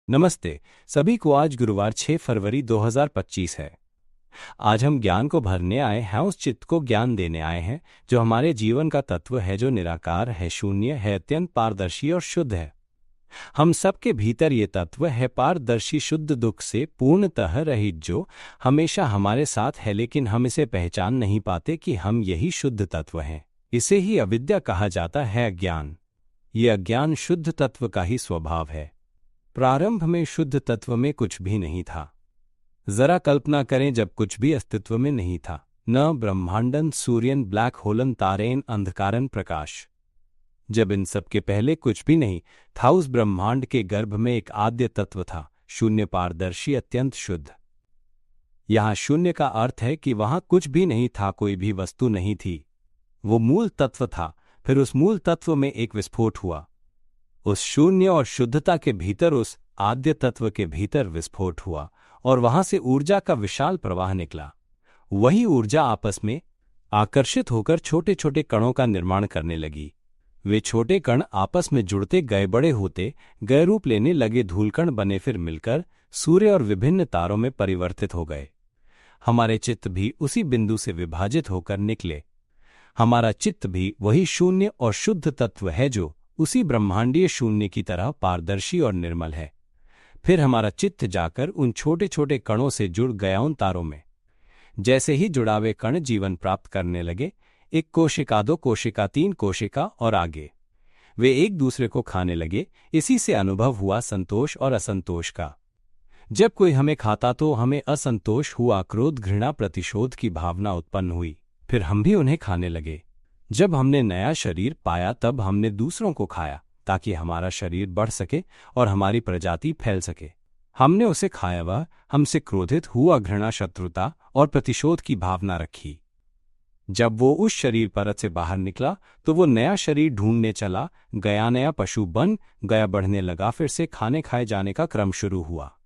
नमस्ते सभी को। आज गुरुवार 6 फरवरी 2025 है। आज हम ज्ञान को भरने आए हैं, उस चित्त को ज्ञान देने आए हैं जो हमारे जीवन का तत्व है, जो निराकार है, शून्य है, अत्यंत पारदर्शी और शुद्ध है। हम सबके भीतर ये तत्व है, पारदर्शी, शुद्ध, दुख से पूर्णतः रहित, जो हमेशा हमारे साथ है, लेकिन हम इसे पहचान नहीं पाते कि हम यही शुद्ध तत्व हैं। इसे ही अविद्या कहा जाता है, अज्ञान। ये अज्ञान शुद्ध तत्व का ही स्वभाव है। प्रारंभ में शुद्ध तत्व में कुछ भी नहीं था। जरा कल्पना करें, जब कुछ भी अस्तित्व में नहीं था, न ब्रह्मांडन, सूर्यन, ब्लैक होलन, तारेन, अंधकारन, प्रकाश। जब इन सब के पहले कुछ भी नहीं था, उस ब्रह्मांड के गर्भ में एक आद्य तत्व था, शून्य, पारदर्शी, अत्यंत शुद्ध। यहां शून्य का अर्थ है कि वहां कुछ भी नहीं था, कोई भी वस्तु नहीं थी। वो मूल तत्व था। फिर उस मूल तत्व में एक विस्फोट हुआ। उस शून्य और शुद्धता के भीतर, उस आद्य तत्व के भीतर विस्फोट हुआ और वहां से ऊर्जा का विशाल प्रवाह निकला। वही ऊर्जा आपस में आकर्षित होकर छोटे छोटे कणों का निर्माण करने लगी। वे छोटे कण आपस में जुड़ते गए, बड़े होते गए, रूप लेने लगे, धूलकण बने, फिर मिलकर सूर्य और विभिन्न तारों में परिवर्तित हो गए। हमारे चित्त भी उसी बिंदु से विभाजित होकर निकले। हमारा चित्त भी वही शून्य और शुद्ध तत्व है, जो उसी ब्रह्मांडीय शून्य की तरह पारदर्शी और निर्मल है। फिर हमारा चित्त जाकर उन छोटे छोटे कणों से जुड़ गया, उन तारों में। जैसे ही जुड़ावे कण जीवन प्राप्त करने लगे, एक कोशिका, दो कोशिका, तीन कोशिका और आगे, वे एक दूसरे को खाने लगे। इसी से अनुभव हुआ संतोष और असंतोष का। जब कोई हमें खाता तो हमें असंतोष हुआ, क्रोध, घृणा, प्रतिशोध की भावना उत्पन्न हुई। फिर हम भी उन्हें खाने लगे। जब हमने नया शरीर पाया, तब हमने दूसरों को खाया, ताकि हमारा शरीर बढ़ सके और हमारी प्रजाति फैल सके। हमने उसे खाया, वह हमसे क्रोधित हुआ, घृणा, शत्रुता और प्रतिशोध की भावना रखी। जब वो उस शरीर परत से बाहर निकला, तो वो नया शरीर ढूंढने चला गया, नया पशु बन गया, बढ़ने लगा। फिर से खाने खाए जाने का क्रम शुरू हुआ।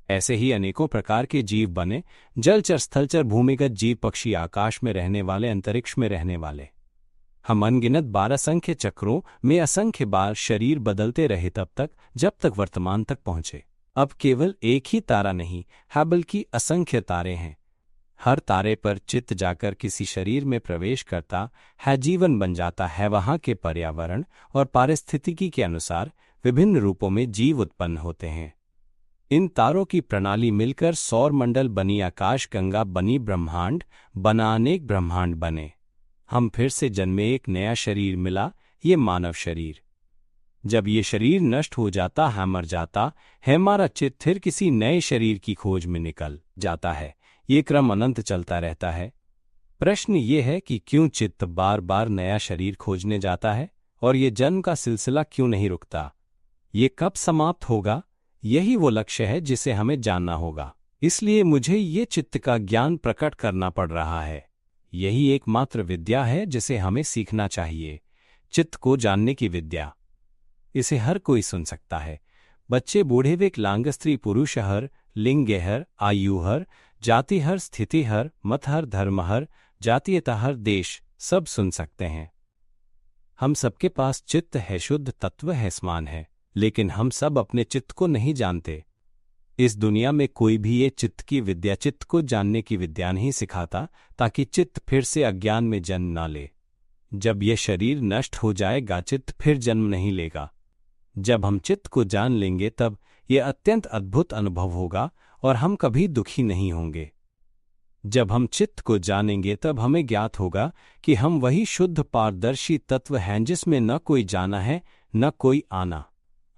ऐसे ही अनेकों प्रकार के जीव बने, जलचर, स्थलचर, भूमिगत जीव, पक्षी, आकाश में रहने वाले, अंतरिक्ष में रहने वाले। हम अनगिनत 12 संख्य चक्रों में असंख्य बार शरीर बदलते रहे, तब तक जब तक वर्तमान तक पहुंचे। अब केवल एक ही तारा नहीं है, बल्कि असंख्य तारे हैं। हर तारे पर चित्त जाकर किसी शरीर में प्रवेश करता है, जीवन बन जाता है। वहां के पर्यावरण और पारिस्थितिकी के अनुसार विभिन्न रूपों में जीव उत्पन्न होते हैं। इन तारों की प्रणाली मिलकर सौर मंडल बनी, आकाश गंगा बनी, ब्रह्मांड बना, अनेक ब्रह्मांड बने। हम फिर से जन्मे, एक नया शरीर मिला, ये मानव शरीर। जब ये शरीर नष्ट हो जाता है, मर जाता है, हमारा चित्त फिर किसी नए शरीर की खोज में निकल जाता है। ये क्रम अनंत चलता रहता है। प्रश्न ये है कि क्यों चित्त बार बार नया शरीर खोजने जाता है, और ये जन्म का सिलसिला क्यों नहीं रुकता? ये कब समाप्त होगा? यही वो लक्ष्य है जिसे हमें जानना होगा। इसलिए मुझे ये चित्त का ज्ञान प्रकट करना पड़ रहा है। यही एकमात्र विद्या है जिसे हमें सीखना चाहिए, चित्त को जानने की विद्या। इसे हर कोई सुन सकता है, बच्चे, बूढ़े, विकलांग, स्त्री, पुरुष, हर लिंग, हर आयु, हर जाति, हर स्थिति, हर मत, हर धर्म, हर जातीयता, हर देश, सब सुन सकते हैं। हम सबके पास चित्त है, शुद्ध तत्व है, समान है, लेकिन हम सब अपने चित्त को नहीं जानते। इस दुनिया में कोई भी ये चित्त की विद्या, चित्त को जानने की विद्या नहीं सिखाता, ताकि चित्त फिर से अज्ञान में जन्म न ले। जब ये शरीर नष्ट हो जाएगा, चित्त फिर जन्म नहीं लेगा। जब हम चित्त को जान लेंगे, तब ये अत्यंत अद्भुत अनुभव होगा और हम कभी दुखी नहीं होंगे। जब हम चित्त को जानेंगे, तब हमें ज्ञात होगा कि हम वही शुद्ध पारदर्शी तत्व हैं, जिसमें न कोई जाना है, न कोई आना।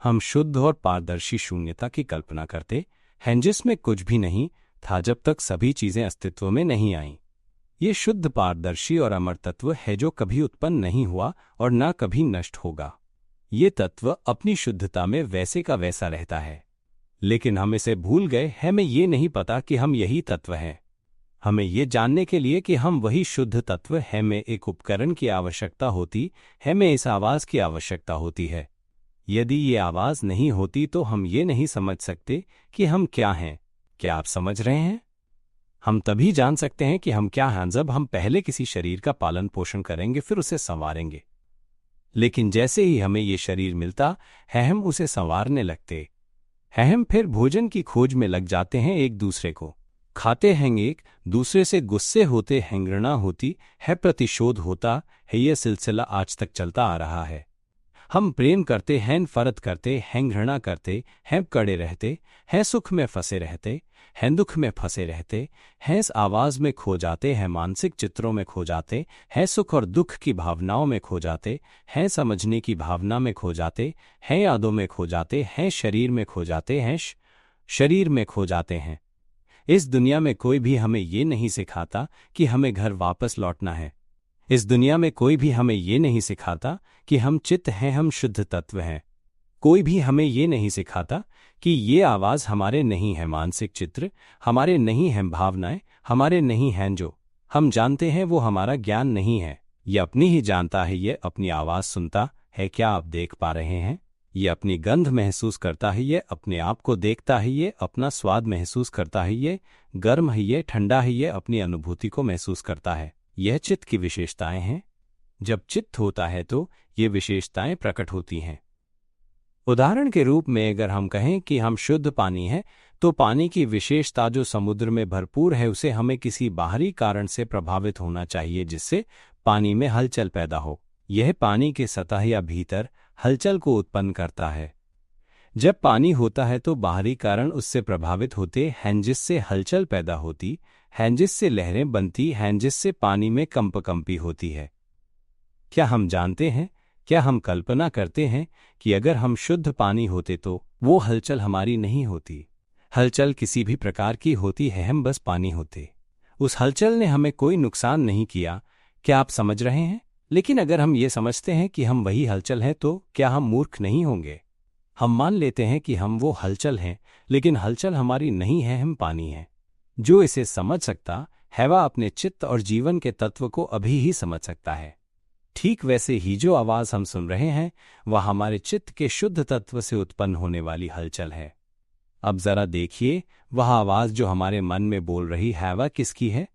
हम शुद्ध और पारदर्शी शून्यता की कल्पना करते हैं, जिसमें कुछ भी नहीं था जब तक सभी चीजें अस्तित्व में नहीं आईं। ये शुद्ध, पारदर्शी और अमर तत्व है, जो कभी उत्पन्न नहीं हुआ और न कभी नष्ट होगा। ये तत्व अपनी शुद्धता में वैसे का वैसा रहता है, लेकिन हम इसे भूल गए। हमें ये नहीं पता कि हम यही तत्व हैं। हमें ये जानने के लिए कि हम वही शुद्ध तत्व हैं, हमें एक उपकरण की आवश्यकता होती है, हमें इस आवाज की आवश्यकता होती है। यदि ये आवाज नहीं होती तो हम ये नहीं समझ सकते कि हम क्या हैं। क्या आप समझ रहे हैं? हम तभी जान सकते हैं कि हम क्या हैं जब हम पहले किसी शरीर का पालन पोषण करेंगे, फिर उसे संवारेंगे। लेकिन जैसे ही हमें ये शरीर मिलता है, हम उसे संवारने लगते हम फिर भोजन की खोज में लग जाते हैं, एक दूसरे को खाते हैं, एक दूसरे से गुस्से होते हैं, घृणा होती है, प्रतिशोध होता है। यह सिलसिला आज तक चलता आ रहा है। हम प्रेम करते हैं, नफरत करते हैं, घृणा करते हैं, कड़े रहते हैं, सुख में फंसे रहते हैं, दुख में फंसे रहते हैं, इस आवाज में खो जाते हैं, मानसिक चित्रों में खो जाते हैं, सुख और दुख की भावनाओं में खो जाते हैं, समझने की भावना में खो जाते हैं, यादों में खो जाते हैं, शरीर में खो जाते हैं, शरीर में खो जाते हैं। इस दुनिया में कोई भी हमें ये नहीं सिखाता कि हमें घर वापस लौटना है। इस दुनिया में कोई भी हमें ये नहीं सिखाता कि हम चित्त हैं, हम शुद्ध तत्व हैं। कोई भी हमें ये नहीं सिखाता कि ये आवाज़ हमारे नहीं है, मानसिक चित्र हमारे नहीं हैं, भावनाएं हमारे नहीं हैं, जो हम जानते हैं वो हमारा ज्ञान नहीं है। ये अपनी ही जानता है, ये अपनी आवाज़ सुनता है। क्या आप देख पा रहे हैं? ये अपनी गंध महसूस करता है, ये अपने आप को देखता है, ये अपना स्वाद महसूस करता है, ये गर्म है, ये ठंडा है, ये अपनी अनुभूति को महसूस करता है। यह चित्त की विशेषताएं हैं। जब चित्त होता है तो ये विशेषताएं प्रकट होती हैं। उदाहरण के रूप में अगर हम कहें कि हम शुद्ध पानी हैं, तो पानी की विशेषता जो समुद्र में भरपूर है, उसे हमें किसी बाहरी कारण से प्रभावित होना चाहिए जिससे पानी में हलचल पैदा हो। यह पानी के सतह या भीतर हलचल को उत्पन्न करता है। जब पानी होता है तो बाहरी कारण उससे प्रभावित होते हैं, जिससे हलचल पैदा होती है, जिससे लहरें बनती हैं, जिससे पानी में कंपकंपी होती है। क्या हम जानते हैं, क्या हम कल्पना करते हैं कि अगर हम शुद्ध पानी होते तो वो हलचल हमारी नहीं होती? हलचल किसी भी प्रकार की होती है, हम बस पानी होते। उस हलचल ने हमें कोई नुकसान नहीं किया। क्या आप समझ रहे हैं? लेकिन अगर हम ये समझते हैं कि हम वही हलचल हैं, तो क्या हम मूर्ख नहीं होंगे? हम मान लेते हैं कि हम वो हलचल हैं, लेकिन हलचल हमारी नहीं है, हम पानी हैं। जो इसे समझ सकता है वह अपने चित्त और जीवन के तत्व को अभी ही समझ सकता है। ठीक वैसे ही जो आवाज हम सुन रहे हैं वह हमारे चित्त के शुद्ध तत्व से उत्पन्न होने वाली हलचल है। अब जरा देखिए, वह आवाज जो हमारे मन में बोल रही है वह किसकी है?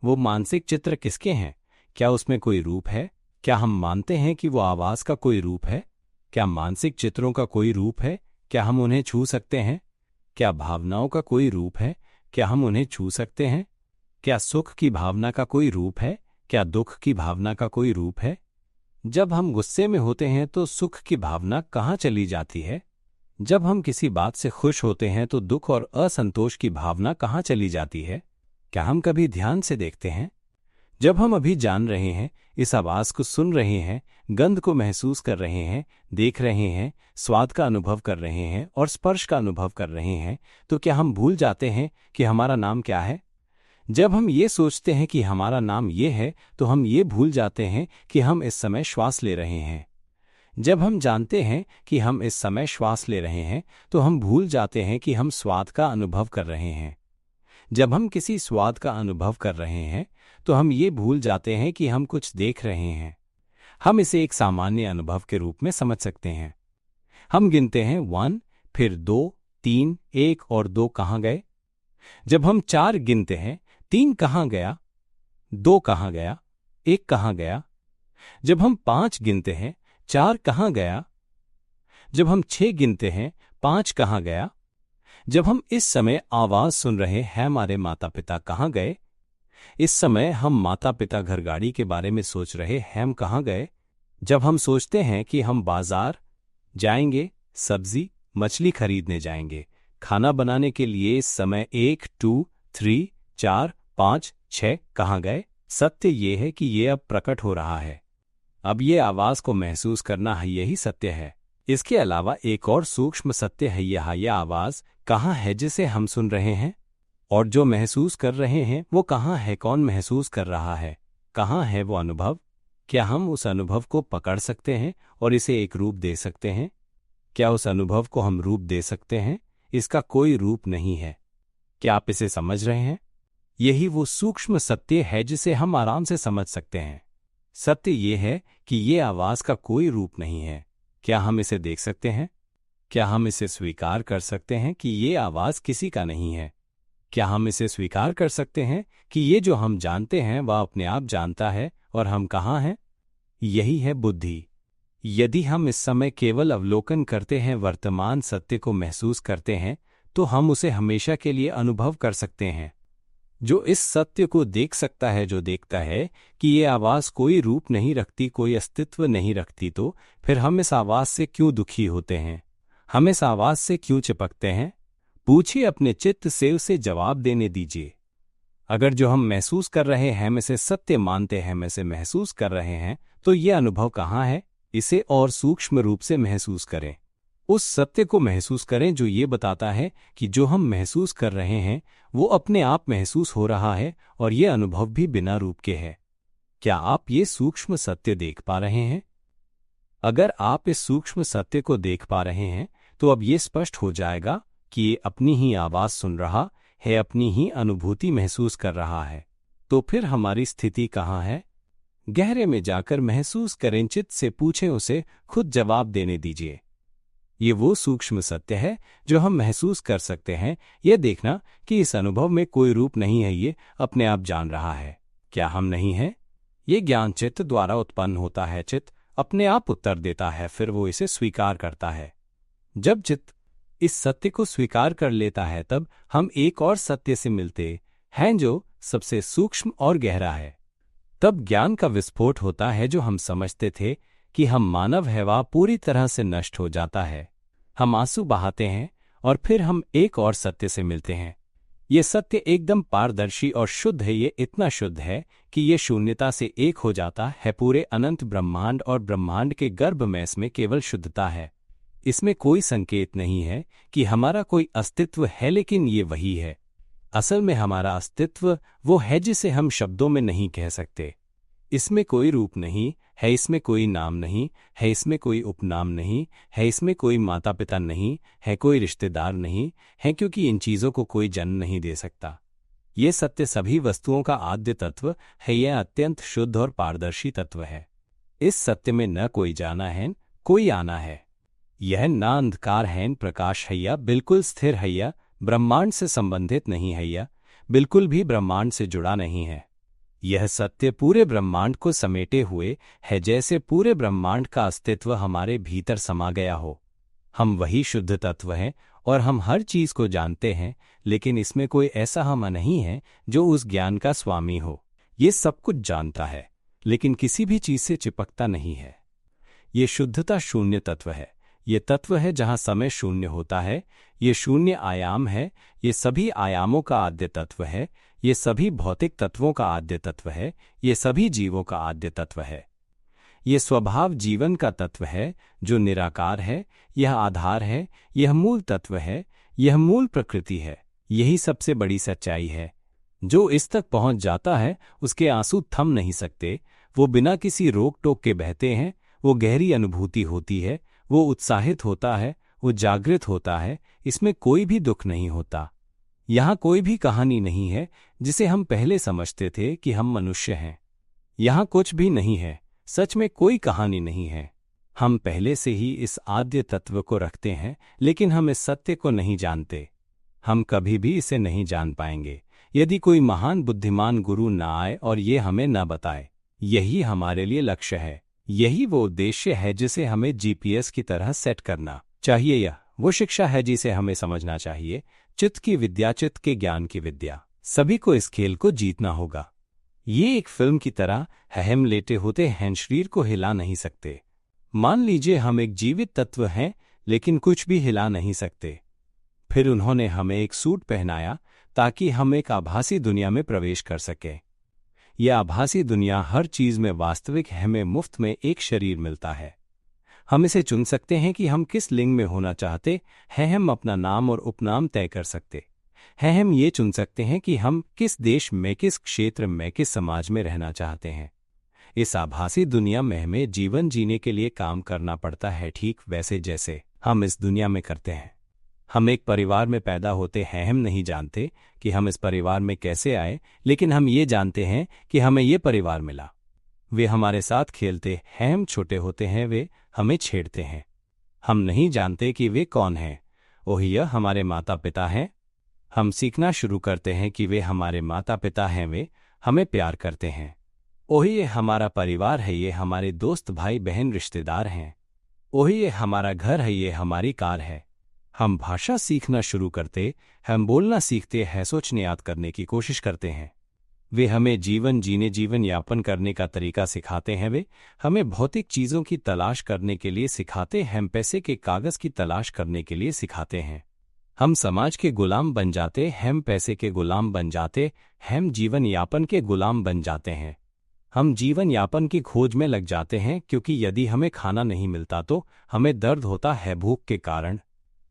वो मानसिक चित्र किसके हैं? क्या उसमें कोई रूप है? क्या हम मानते हैं कि वो आवाज का कोई रूप है? क्या मानसिक चित्रों का कोई रूप है? क्या हम उन्हें छू सकते हैं? क्या भावनाओं का कोई रूप है? क्या हम उन्हें छू सकते हैं? क्या सुख की भावना का कोई रूप है? क्या दुख की भावना का कोई रूप है? जब हम गुस्से में होते हैं तो सुख की भावना कहाँ चली जाती है? जब हम किसी बात से खुश होते हैं तो दुख और असंतोष की भावना कहाँ चली जाती है? क्या हम कभी ध्यान से देखते हैं? जब हम अभी जान रहे हैं, इस आवाज को सुन रहे हैं, गंध को महसूस कर रहे हैं, देख रहे हैं, स्वाद का अनुभव कर रहे हैं और स्पर्श का अनुभव कर रहे हैं, तो क्या हम भूल जाते हैं कि हमारा नाम क्या है? जब हम ये सोचते हैं कि हमारा नाम ये है, तो हम ये भूल जाते हैं कि हम इस समय श्वास ले रहे हैं। जब हम जानते हैं कि हम इस समय श्वास ले रहे हैं, तो हम भूल जाते हैं कि हम स्वाद का अनुभव कर रहे हैं। जब हम किसी स्वाद का अनुभव कर रहे हैं, तो हम ये भूल जाते हैं कि हम कुछ देख रहे हैं। हम इसे एक सामान्य अनुभव के रूप में समझ सकते हैं। हम गिनते हैं 1, फिर 2, 3, 1 और 2 कहाँ गए? जब हम 4 गिनते हैं, 3 कहाँ गया? 2 कहाँ गया? 1 कहाँ गया? जब हम 5 गिनते हैं, 4 कहाँ गया? जब हम 6 गिनते हैं, 5 कहाँ गया? जब हम इस समय आवाज सुन रहे हैं, हमारे माता पिता कहाँ गए? इस समय हम माता पिता घर गाड़ी के बारे में सोच रहे हैं, हम कहाँ गए? जब हम सोचते हैं कि हम बाजार जाएंगे, सब्जी मछली खरीदने जाएंगे, खाना बनाने के लिए, इस समय 1, 2, 3, 4, 5, 6 कहाँ गए? सत्य ये है कि ये अब प्रकट हो रहा है। अब ये आवाज को महसूस करना है, यही सत्य है। इसके अलावा एक और सूक्ष्म सत्य है, यह आवाज कहाँ है जिसे हम सुन रहे हैं? और जो महसूस कर रहे हैं वो कहाँ है? कौन महसूस कर रहा है? कहाँ है वो अनुभव? क्या हम उस अनुभव को पकड़ सकते हैं और इसे एक रूप दे सकते हैं? क्या उस अनुभव को हम रूप दे सकते हैं? इसका कोई रूप नहीं है। क्या आप इसे समझ रहे हैं? यही वो सूक्ष्म सत्य है जिसे हम आराम से समझ सकते हैं। सत्य ये है कि ये आवाज का कोई रूप नहीं है। क्या हम इसे देख सकते हैं? क्या हम इसे स्वीकार कर सकते हैं कि ये आवाज किसी का नहीं है? क्या हम इसे स्वीकार कर सकते हैं कि ये जो हम जानते हैं वह अपने आप जानता है और हम कहाँ हैं? यही है बुद्धि। यदि हम इस समय केवल अवलोकन करते हैं, वर्तमान सत्य को महसूस करते हैं, तो हम उसे हमेशा के लिए अनुभव कर सकते हैं। जो इस सत्य को देख सकता है, जो देखता है कि ये आवाज़ कोई रूप नहीं रखती, कोई अस्तित्व नहीं रखती, तो फिर हम इस आवाज़ से क्यों दुखी होते हैं? हम इस आवाज़ से क्यों चिपकते हैं? पूछिए अपने चित्त से, उसे जवाब देने दीजिए। अगर जो हम महसूस कर रहे हैं, हम इसे सत्य मानते हैं, हम इसे महसूस कर रहे हैं, तो ये अनुभव कहाँ है? इसे और सूक्ष्म रूप से महसूस करें। उस सत्य को महसूस करें जो ये बताता है कि जो हम महसूस कर रहे हैं वो अपने आप महसूस हो रहा है, और ये अनुभव भी बिना रूप के है। क्या आप ये सूक्ष्म सत्य देख पा रहे हैं? अगर आप इस सूक्ष्म सत्य को देख पा रहे हैं, तो अब ये स्पष्ट हो जाएगा कि ये अपनी ही आवाज़ सुन रहा है, अपनी ही अनुभूति महसूस कर रहा है। तो फिर हमारी स्थिति कहाँ है? गहरे में जाकर महसूस करें, चित्त से पूछें, उसे खुद जवाब देने दीजिए। ये वो सूक्ष्म सत्य है जो हम महसूस कर सकते हैं। यह देखना कि इस अनुभव में कोई रूप नहीं है, ये अपने आप जान रहा है। क्या हम नहीं हैं? ये ज्ञान चित्त द्वारा उत्पन्न होता है। चित्त अपने आप उत्तर देता है, फिर वो इसे स्वीकार करता है। जब चित्त इस सत्य को स्वीकार कर लेता है, तब हम एक और सत्य से मिलते हैं जो सबसे सूक्ष्म और गहरा है। तब ज्ञान का विस्फोट होता है। जो हम समझते थे कि हम मानव हैं, वह पूरी तरह से नष्ट हो जाता है। हम आंसू बहाते हैं और फिर हम एक और सत्य से मिलते हैं। ये सत्य एकदम पारदर्शी और शुद्ध है। ये इतना शुद्ध है कि ये शून्यता से एक हो जाता है, पूरे अनंत ब्रह्मांड और ब्रह्मांड के गर्भ में इसमें केवल शुद्धता है। इसमें कोई संकेत नहीं है कि हमारा कोई अस्तित्व है, लेकिन ये वही है। असल में हमारा अस्तित्व वो है जिसे हम शब्दों में नहीं कह सकते। इसमें कोई रूप नहीं है, इसमें कोई नाम नहीं है, इसमें कोई उपनाम नहीं है, इसमें कोई माता पिता नहीं है, कोई रिश्तेदार नहीं है, क्योंकि इन चीज़ों को कोई जन्म नहीं दे सकता। ये सत्य सभी वस्तुओं का आद्य तत्व है। यह अत्यंत शुद्ध और पारदर्शी तत्व है। इस सत्य में न कोई जाना है, कोई आना है। यह न अंधकार है, न प्रकाश है, या बिल्कुल स्थिर है, या ब्रह्मांड से संबंधित नहीं है, या बिल्कुल भी ब्रह्मांड से जुड़ा नहीं है। यह सत्य पूरे ब्रह्मांड को समेटे हुए है, जैसे पूरे ब्रह्मांड का अस्तित्व हमारे भीतर समा गया हो। हम वही शुद्ध तत्व हैं और हम हर चीज को जानते हैं, लेकिन इसमें कोई ऐसा हम नहीं है जो उस ज्ञान का स्वामी हो। ये सब कुछ जानता है, लेकिन किसी भी चीज से चिपकता नहीं है। ये शुद्धता शून्य तत्व है। ये तत्व है जहाँ समय शून्य होता है। ये शून्य आयाम है। ये सभी आयामों का आद्य तत्व है। ये सभी भौतिक तत्वों का आद्य तत्व है। ये सभी जीवों का आद्य तत्व है। ये स्वभाव जीवन का तत्व है जो निराकार है। यह आधार है, यह मूल तत्व है, यह मूल प्रकृति है। यही सबसे बड़ी सच्चाई है। जो इस तक पहुंच जाता है उसके आंसू थम नहीं सकते। वो बिना किसी रोक टोक के बहते हैं। वो गहरी अनुभूति होती है। वो उत्साहित होता है, वो जागृत होता है। इसमें कोई भी दुख नहीं होता। यहाँ कोई भी कहानी नहीं है जिसे हम पहले समझते थे कि हम मनुष्य हैं। यहाँ कुछ भी नहीं है। सच में कोई कहानी नहीं है। हम पहले से ही इस आद्य तत्व को रखते हैं, लेकिन हम इस सत्य को नहीं जानते। हम कभी भी इसे नहीं जान पाएंगे यदि कोई महान बुद्धिमान गुरु न आए और ये हमें न बताए। यही हमारे लिए लक्ष्य है। यही वो उद्देश्य है जिसे हमें जीपीएस की तरह सेट करना चाहिए। यह वो शिक्षा है जिसे हमें समझना चाहिए। चित्त की विद्या, चित्त के ज्ञान की विद्या। सभी को इस खेल को जीतना होगा। ये एक फिल्म की तरह है। हम लेटे होते हैं, शरीर को हिला नहीं सकते। मान लीजिए हम एक जीवित तत्व हैं, लेकिन कुछ भी हिला नहीं सकते। फिर उन्होंने हमें एक सूट पहनाया ताकि हम एक आभासी दुनिया में प्रवेश कर सकें। यह आभासी दुनिया हर चीज में वास्तविक है। हमें मुफ्त में एक शरीर मिलता है। हम इसे चुन सकते हैं कि हम किस लिंग में होना चाहते हैं। हम अपना नाम और उपनाम तय कर सकते हैं। हम ये चुन सकते हैं कि हम किस देश में, किस क्षेत्र में, किस समाज में रहना चाहते हैं। इस आभासी दुनिया में हमें जीवन जीने के लिए काम करना पड़ता है, ठीक वैसे जैसे हम इस दुनिया में करते हैं। हम एक परिवार में पैदा होते हैं। हम नहीं जानते कि हम इस परिवार में कैसे आए, लेकिन हम ये जानते हैं कि हमें ये परिवार मिला। वे हमारे साथ खेलते हैं। हम छोटे होते हैं, वे हमें छेड़ते हैं। हम नहीं जानते कि वे कौन हैं। ओह, यह हमारे माता पिता हैं। हम सीखना शुरू करते हैं कि वे हमारे माता पिता हैं। वे हमें प्यार करते हैं। ओही ये हमारा परिवार है, ये हमारे दोस्त भाई बहन रिश्तेदार हैं। ओही ये हमारा घर है, ये हमारी कार है। हम भाषा सीखना शुरू करते, हम बोलना सीखते हैं, सोचने याद करने की कोशिश करते हैं। वे हमें जीवन यापन करने का तरीका सिखाते हैं। वे हमें भौतिक चीज़ों की तलाश करने के लिए सिखाते हैं, हम पैसे के कागज़ की तलाश करने के लिए सिखाते हैं। हम समाज के गुलाम बन जाते, हम पैसे के गुलाम बन जाते, हम जीवन यापन के गुलाम बन जाते हैं। हम जीवन यापन की खोज में लग जाते हैं, क्योंकि यदि हमें खाना नहीं मिलता तो हमें दर्द होता है भूख के कारण।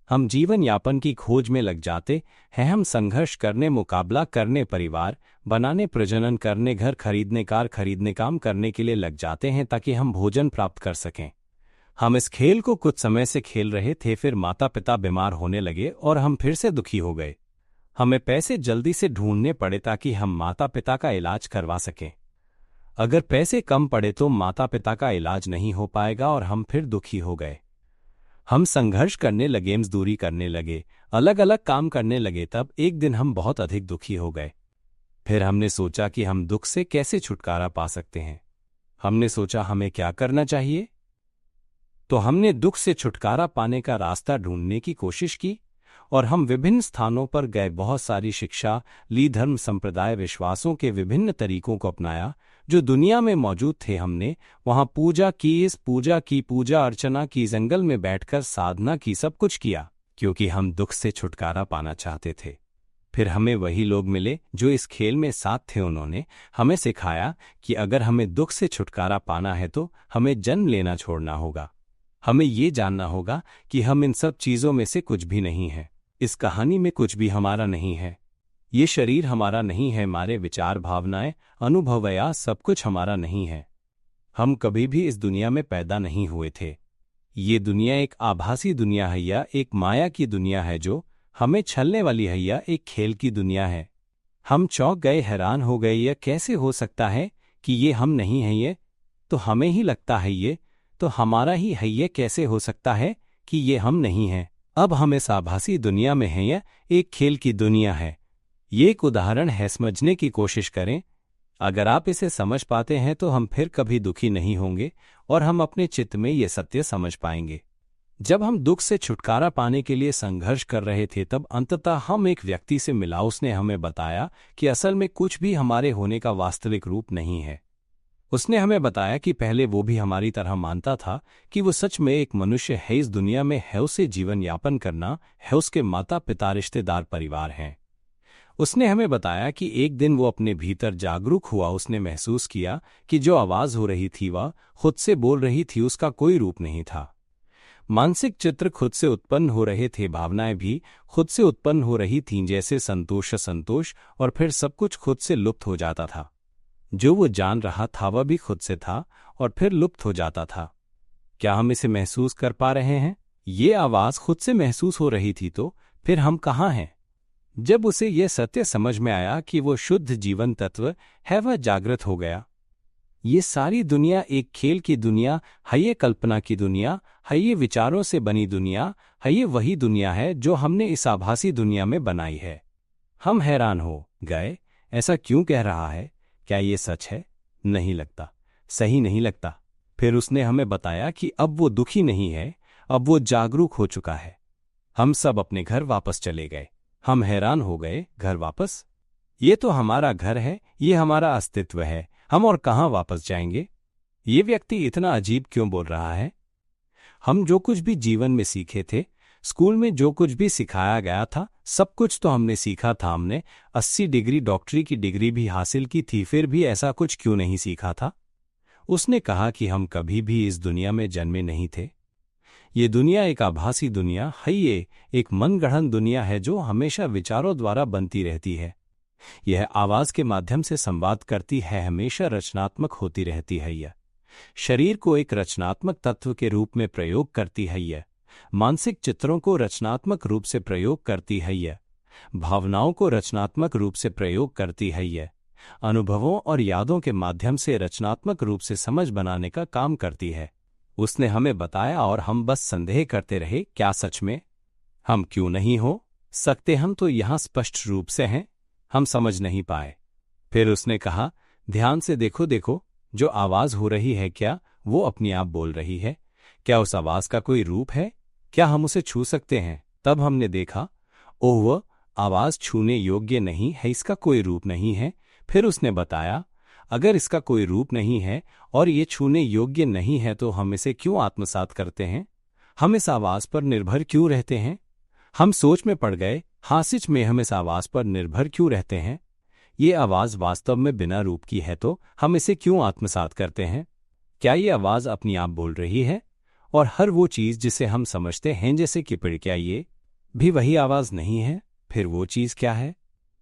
हम जीवन यापन की खोज में लग जाते हैं, हम संघर्ष करने, मुकाबला करने, परिवार बनाने, प्रजनन करने, घर खरीदने, कार खरीदने, काम करने के लिए लग जाते हैं ताकि हम भोजन प्राप्त कर सकें। हम इस खेल को कुछ समय से खेल रहे थे, फिर माता पिता बीमार होने लगे और हम फिर से दुखी हो गए। हमें पैसे जल्दी से ढूंढने पड़े ताकि हम माता पिता का इलाज करवा सकें। अगर पैसे कम पड़े तो माता पिता का इलाज नहीं हो पाएगा और हम फिर दुखी हो गए। हम संघर्ष करने लगे, मजदूरी करने लगे, अलग अलग काम करने लगे। तब एक दिन हम बहुत अधिक दुखी हो गए। फिर हमने सोचा कि हम दुख से कैसे छुटकारा पा सकते हैं। हमने सोचा हमें क्या करना चाहिए। तो हमने दुख से छुटकारा पाने का रास्ता ढूंढने की कोशिश की और हम विभिन्न स्थानों पर गए, बहुत सारी शिक्षा ली, धर्म संप्रदाय विश्वासों के विभिन्न तरीकों को अपनाया जो दुनिया में मौजूद थे। हमने वहां पूजा की, इस पूजा की, पूजा अर्चना की, जंगल में बैठकर साधना की, सब कुछ किया क्योंकि हम दुख से छुटकारा पाना चाहते थे। फिर हमें वही लोग मिले जो इस खेल में साथ थे। उन्होंने हमें सिखाया कि अगर हमें दुख से छुटकारा पाना है तो हमें जन्म लेना छोड़ना होगा। हमें ये जानना होगा कि हम इन सब चीज़ों में से कुछ भी नहीं हैं। इस कहानी में कुछ भी हमारा नहीं है। ये शरीर हमारा नहीं है, हमारे विचार, भावनाएं, अनुभव या सब कुछ हमारा नहीं है। हम कभी भी इस दुनिया में पैदा नहीं हुए थे। ये दुनिया एक आभासी दुनिया है या एक माया की दुनिया है जो हमें छलने वाली है, या एक खेल की दुनिया है। हम चौंक गए, हैरान हो गए, यह कैसे हो सकता है कि ये हम नहीं हैं, ये तो हमें ही लगता है, ये तो हमारा ही है, ये कैसे हो सकता है कि ये हम नहीं हैं। अब हम इस आभासी दुनिया में हैं, यह एक खेल की दुनिया है। ये एक उदाहरण है, समझने की कोशिश करें। अगर आप इसे समझ पाते हैं तो हम फिर कभी दुखी नहीं होंगे और हम अपने चित्त में ये सत्य समझ पाएंगे। जब हम दुख से छुटकारा पाने के लिए संघर्ष कर रहे थे तब अंततः हम एक व्यक्ति से मिला। उसने हमें बताया कि असल में कुछ भी हमारे होने का वास्तविक रूप नहीं है। उसने हमें बताया कि पहले वो भी हमारी तरह मानता था कि वो सच में एक मनुष्य है, इस दुनिया में है, उसे जीवन यापन करना है, उसके माता पिता, रिश्तेदार, परिवार हैं। उसने हमें बताया कि एक दिन वो अपने भीतर जागरूक हुआ। उसने महसूस किया कि जो आवाज हो रही थी वह खुद से बोल रही थी, उसका कोई रूप नहीं था। मानसिक चित्र खुद से उत्पन्न हो रहे थे, भावनाएं भी खुद से उत्पन्न हो रही थीं, जैसे संतोष, और फिर सब कुछ खुद से लुप्त हो जाता था। जो वो जान रहा था वह भी खुद से था और फिर लुप्त हो जाता था। क्या हम इसे महसूस कर पा रहे हैं? ये आवाज खुद से महसूस हो रही थी, तो फिर हम कहाँ हैं? जब उसे यह सत्य समझ में आया कि वो शुद्ध जीवन तत्व है, वह जागृत हो गया। ये सारी दुनिया एक खेल की दुनिया है, ये कल्पना की दुनिया है, ये विचारों से बनी दुनिया है, ये वही दुनिया है जो हमने इस आभासी दुनिया में बनाई है। हम हैरान हो गए, ऐसा क्यों कह रहा है? क्या ये सच है? नहीं लगता, सही नहीं लगता। फिर उसने हमें बताया कि अब वो दुखी नहीं है, अब वो जागरूक हो चुका है। हम सब अपने घर वापस चले गए। हम हैरान हो गए, घर वापस? ये तो हमारा घर है, ये हमारा अस्तित्व है, हम और कहाँ वापस जाएंगे? ये व्यक्ति इतना अजीब क्यों बोल रहा है? हम जो कुछ भी जीवन में सीखे थे, स्कूल में जो कुछ भी सिखाया गया था, सब कुछ तो हमने सीखा था। हमने 80 डिग्री डॉक्टरी की डिग्री भी हासिल की थी, फिर भी ऐसा कुछ क्यों नहीं सीखा था? उसने कहा कि हम कभी भी इस दुनिया में जन्मे नहीं थे। ये दुनिया एक आभासी दुनिया है, ये एक मनगढ़ंत दुनिया है जो हमेशा विचारों द्वारा बनती रहती है। यह आवाज के माध्यम से संवाद करती है, हमेशा रचनात्मक होती रहती है। यह शरीर को एक रचनात्मक तत्व के रूप में प्रयोग करती है। यह मानसिक चित्रों को रचनात्मक रूप से प्रयोग करती है। यह भावनाओं को रचनात्मक रूप से प्रयोग करती है। यह अनुभवों और यादों के माध्यम से रचनात्मक रूप से समझ बनाने का काम करती है। उसने हमें बताया और हम बस संदेह करते रहे, क्या सच में हम क्यों नहीं हो सकते? हम तो यहां स्पष्ट रूप से हैं, हम समझ नहीं पाए। फिर उसने कहा, ध्यान से देखो, देखो, जो आवाज हो रही है, क्या वो अपनी आप बोल रही है? क्या उस आवाज का कोई रूप है? क्या हम उसे छू सकते हैं? तब हमने देखा, ओह, वह आवाज छूने योग्य नहीं है, इसका कोई रूप नहीं है। फिर उसने बताया, अगर इसका कोई रूप नहीं है और ये छूने योग्य नहीं है तो हम इसे क्यों आत्मसात करते हैं? हम इस आवाज पर निर्भर क्यों रहते हैं? हम सोच में पड़ गए, हाँ सच में हम इस आवाज पर निर्भर क्यों रहते हैं? ये आवाज वास्तव में बिना रूप की है तो हम इसे क्यों आत्मसात करते हैं? क्या ये आवाज अपनी आप बोल रही है? और हर वो चीज जिसे हम समझते हैं जैसे कि पेड़, क्या ये भी वही आवाज नहीं है? फिर वो चीज क्या है?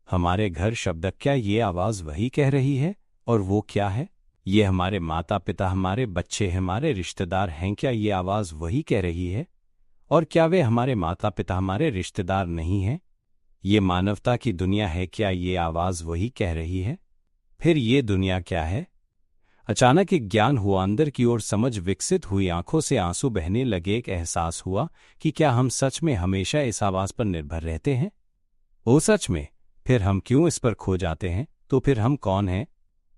हमारे घर शब्द, क्या ये आवाज वही कह रही है? और वो क्या है? ये हमारे माता पिता, हमारे बच्चे, हमारे रिश्तेदार हैं, क्या ये आवाज वही कह रही है? और क्या वे हमारे माता पिता, हमारे रिश्तेदार नहीं हैं? ये मानवता की दुनिया है, क्या ये आवाज वही कह रही है? फिर ये दुनिया क्या है? अचानक एक ज्ञान हुआ, अंदर की ओर समझ विकसित हुई, आंखों से आंसू बहने लगे। एक एहसास हुआ कि क्या हम सच में हमेशा इस आवाज पर निर्भर रहते हैं? ओ सच में? फिर हम क्यों इस पर खो जाते हैं? तो फिर हम कौन हैं?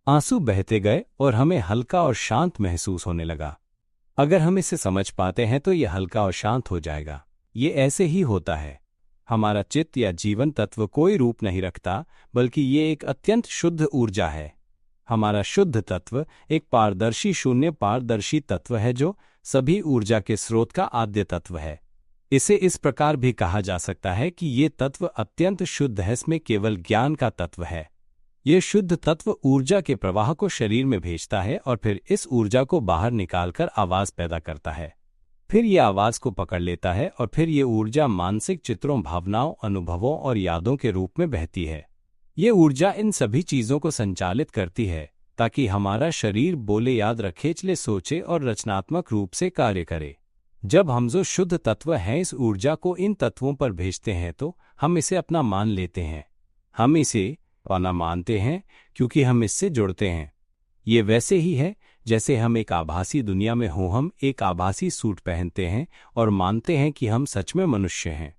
आंसू बहते गए और हमें हल्का और शांत महसूस होने लगा। अगर हम इसे समझ पाते हैं तो यह हल्का और शांत हो जाएगा। ये ऐसे ही होता है। हमारा चित्त या जीवन तत्व कोई रूप नहीं रखता, बल्कि ये एक अत्यंत शुद्ध ऊर्जा है। हमारा शुद्ध तत्व एक पारदर्शी शून्य पारदर्शी तत्व है जो सभी ऊर्जा के स्रोत का आद्य तत्व है। इसे इस प्रकार भी कहा जा सकता है कि ये तत्व अत्यंत शुद्ध है, इसमें केवल ज्ञान का तत्व है। ये शुद्ध तत्व ऊर्जा के प्रवाह को शरीर में भेजता है और फिर इस ऊर्जा को बाहर निकालकर आवाज पैदा करता है। फिर ये आवाज को पकड़ लेता है और फिर ये ऊर्जा मानसिक चित्रों, भावनाओं, अनुभवों और यादों के रूप में बहती है। ये ऊर्जा इन सभी चीजों को संचालित करती है ताकि हमारा शरीर बोले, याद रखे, चले, सोचे और रचनात्मक रूप से कार्य करे। जब हम जो शुद्ध तत्व हैं इस ऊर्जा को इन तत्वों पर भेजते हैं तो हम इसे अपना मान लेते हैं। हम इसे अपना मानते हैं क्योंकि हम इससे जुड़ते हैं। ये वैसे ही है जैसे हम एक आभासी दुनिया में हों। हम एक आभासी सूट पहनते हैं और मानते हैं कि हम सच में मनुष्य हैं।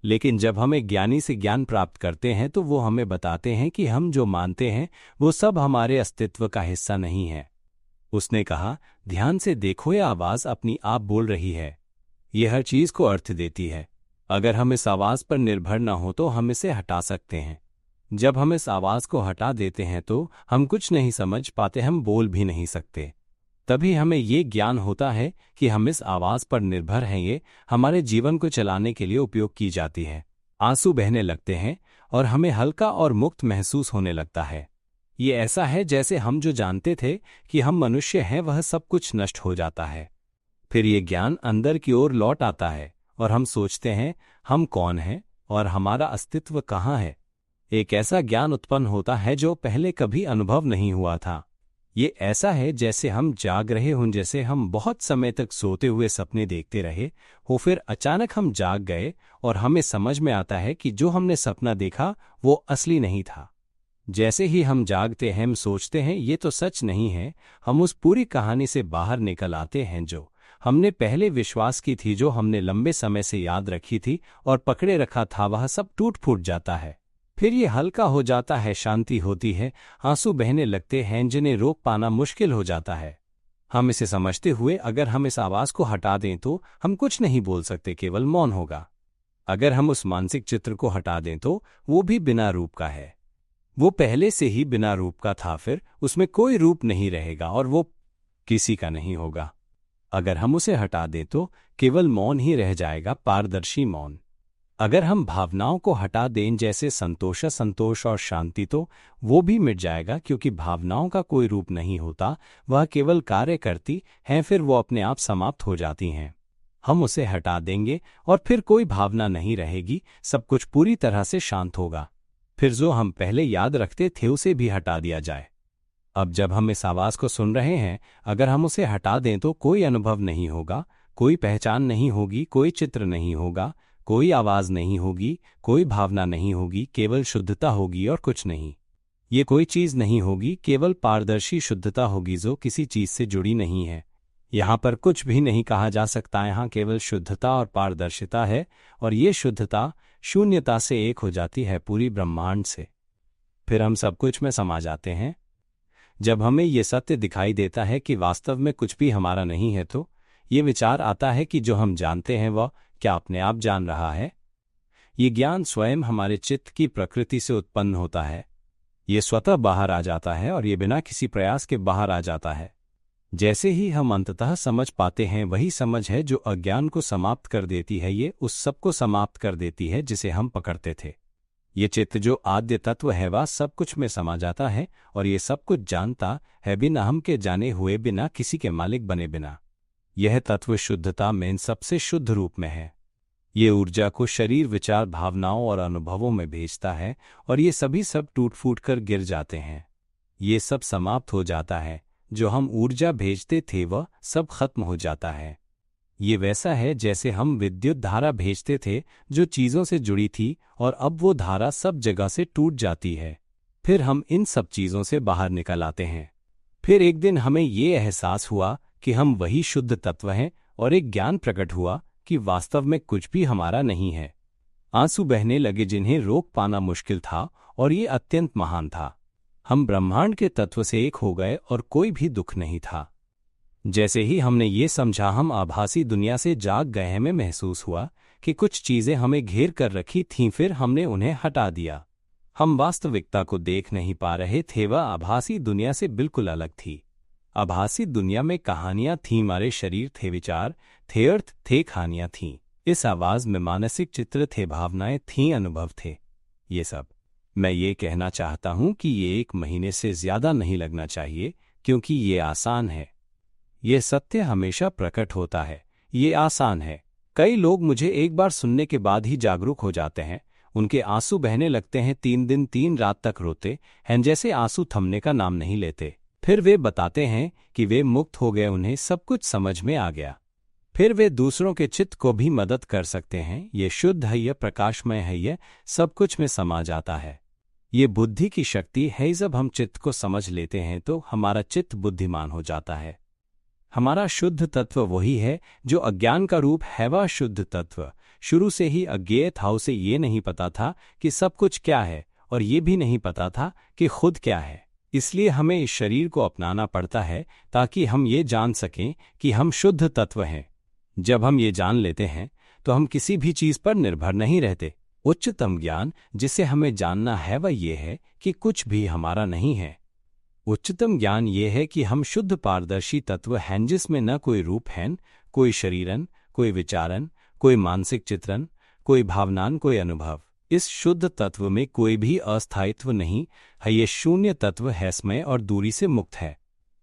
लेकिन जब हम एक ज्ञानी से ज्ञान प्राप्त करते हैं तो वो हमें बताते हैं कि हम जो मानते हैं वो सब हमारे अस्तित्व का हिस्सा नहीं है। उसने कहा, ध्यान से देखो, यह आवाज अपनी आप बोल रही है। ये हर चीज को अर्थ देती है। अगर हम इस आवाज पर निर्भर न हो तो हम इसे हटा सकते हैं। जब हम इस आवाज को हटा देते हैं तो हम कुछ नहीं समझ पाते, हम बोल भी नहीं सकते। तभी हमें ये ज्ञान होता है कि हम इस आवाज पर निर्भर हैं। ये हमारे जीवन को चलाने के लिए उपयोग की जाती है। आंसू बहने लगते हैं और हमें हल्का और मुक्त महसूस होने लगता है। ये ऐसा है जैसे हम जो जानते थे कि हम मनुष्य हैं वह सब कुछ नष्ट हो जाता है। फिर ये ज्ञान अंदर की ओर लौट आता है और हम सोचते हैं, हम कौन हैं और हमारा अस्तित्व कहाँ है? एक ऐसा ज्ञान उत्पन्न होता है जो पहले कभी अनुभव नहीं हुआ था। ये ऐसा है जैसे हम जाग रहे हों, जैसे हम बहुत समय तक सोते हुए सपने देखते रहे हो, फिर अचानक हम जाग गए और हमें समझ में आता है कि जो हमने सपना देखा वो असली नहीं था। जैसे ही हम जागते हैं हम सोचते हैं ये तो सच नहीं है। हम उस पूरी कहानी से बाहर निकल आते हैं जो हमने पहले विश्वास की थी, जो हमने लंबे समय से याद रखी थी और पकड़े रखा था, वह सब टूट फूट जाता है। फिर ये हल्का हो जाता है, शांति होती है, आंसू बहने लगते हैं जिन्हें रोक पाना मुश्किल हो जाता है। हम इसे समझते हुए अगर हम इस आवाज को हटा दें तो हम कुछ नहीं बोल सकते, केवल मौन होगा। अगर हम उस मानसिक चित्र को हटा दें तो वो भी बिना रूप का है। वो पहले से ही बिना रूप का था, फिर उसमें कोई रूप नहीं रहेगा और वो किसी का नहीं होगा। अगर हम उसे हटा दें तो केवल मौन ही रह जाएगा, पारदर्शी मौन। अगर हम भावनाओं को हटा दें जैसे संतोष और शांति, तो वो भी मिट जाएगा क्योंकि भावनाओं का कोई रूप नहीं होता, वह केवल कार्य करती हैं, फिर वो अपने आप समाप्त हो जाती हैं। हम उसे हटा देंगे और फिर कोई भावना नहीं रहेगी, सब कुछ पूरी तरह से शांत होगा। फिर जो हम पहले याद रखते थे उसे भी हटा दिया जाए। अब जब हम इस आवाज को सुन रहे हैं, अगर हम उसे हटा दें तो कोई अनुभव नहीं होगा, कोई पहचान नहीं होगी, कोई चित्र नहीं होगा, कोई आवाज नहीं होगी, कोई भावना नहीं होगी, केवल शुद्धता होगी और कुछ नहीं। ये कोई चीज नहीं होगी, केवल पारदर्शी शुद्धता होगी जो किसी चीज से जुड़ी नहीं है। यहाँ पर कुछ भी नहीं कहा जा सकता, यहाँ केवल शुद्धता और पारदर्शिता है और ये शुद्धता शून्यता से एक हो जाती है, पूरी ब्रह्मांड से। फिर हम सब कुछ में समा जाते हैं। जब हमें ये सत्य दिखाई देता है कि वास्तव में कुछ भी हमारा नहीं है, तो ये विचार आता है कि जो हम जानते हैं वह क्या अपने आप जान रहा है। ये ज्ञान स्वयं हमारे चित्त की प्रकृति से उत्पन्न होता है। ये स्वतः बाहर आ जाता है और ये बिना किसी प्रयास के बाहर आ जाता है। जैसे ही हम अंततः समझ पाते हैं, वही समझ है जो अज्ञान को समाप्त कर देती है। ये उस सब को समाप्त कर देती है जिसे हम पकड़ते थे। ये चित्त जो आद्य तत्व है वह सब कुछ में समा जाता है और ये सब कुछ जानता है, बिना हम के जाने हुए, बिना किसी के मालिक बने बिना। यह तत्व शुद्धता में इन सबसे शुद्ध रूप में है। ये ऊर्जा को शरीर, विचार, भावनाओं और अनुभवों में भेजता है और ये सभी सब टूट फूट कर गिर जाते हैं। ये सब समाप्त हो जाता है। जो हम ऊर्जा भेजते थे वह सब खत्म हो जाता है। ये वैसा है जैसे हम विद्युत धारा भेजते थे जो चीज़ों से जुड़ी थी और अब वो धारा सब जगह से टूट जाती है। फिर हम इन सब चीज़ों से बाहर निकल आते हैं। फिर एक दिन हमें ये एहसास हुआ कि हम वही शुद्ध तत्व हैं और एक ज्ञान प्रकट हुआ कि वास्तव में कुछ भी हमारा नहीं है। आंसू बहने लगे जिन्हें रोक पाना मुश्किल था और ये अत्यंत महान था। हम ब्रह्मांड के तत्व से एक हो गए और कोई भी दुख नहीं था। जैसे ही हमने ये समझा, हम आभासी दुनिया से जाग गए। हमें महसूस हुआ कि कुछ चीज़ें हमें घेर कर रखी थीं, फिर हमने उन्हें हटा दिया। हम वास्तविकता को देख नहीं पा रहे थे, वह आभासी दुनिया से बिल्कुल अलग थी। आभासी दुनिया में कहानियां थीं, हमारे शरीर थे, विचार थे, अर्थ थे, कहानियां थीं। इस आवाज में मानसिक चित्र थे, भावनाएं थीं, अनुभव थे। ये सब मैं ये कहना चाहता हूं कि ये 1 महीने से ज्यादा नहीं लगना चाहिए, क्योंकि ये आसान है। ये सत्य हमेशा प्रकट होता है। ये आसान है। कई लोग मुझे एक बार सुनने के बाद ही जागरूक हो जाते हैं। उनके आंसू बहने लगते हैं, 3 दिन 3 रात तक रोते हैं, जैसे आंसू थमने का नाम नहीं लेते। फिर वे बताते हैं कि वे मुक्त हो गए, उन्हें सब कुछ समझ में आ गया। फिर वे दूसरों के चित्त को भी मदद कर सकते हैं। ये शुद्ध है, यह प्रकाशमय है, यह सब कुछ में समा जाता है। ये बुद्धि की शक्ति है। जब हम चित्त को समझ लेते हैं तो हमारा चित्त बुद्धिमान हो जाता है। हमारा शुद्ध तत्व वही है जो अज्ञान का रूप है। वह शुद्ध तत्व शुरू से ही अज्ञेय था। उसे ये नहीं पता था कि सब कुछ क्या है और ये भी नहीं पता था कि खुद क्या है। इसलिए हमें इस शरीर को अपनाना पड़ता है ताकि हम ये जान सकें कि हम शुद्ध तत्व हैं। जब हम ये जान लेते हैं तो हम किसी भी चीज़ पर निर्भर नहीं रहते। उच्चतम ज्ञान जिसे हमें जानना है वह ये है कि कुछ भी हमारा नहीं है। उच्चतम ज्ञान ये है कि हम शुद्ध पारदर्शी तत्व हैं, जिसमें न कोई रूप है, कोई शरीरन, कोई विचारन, कोई मानसिक चित्रण, कोई भावनान, कोई अनुभव। इस शुद्ध तत्व में कोई भी अस्थायित्व नहीं है। ये शून्य तत्व है, समय और दूरी से मुक्त है।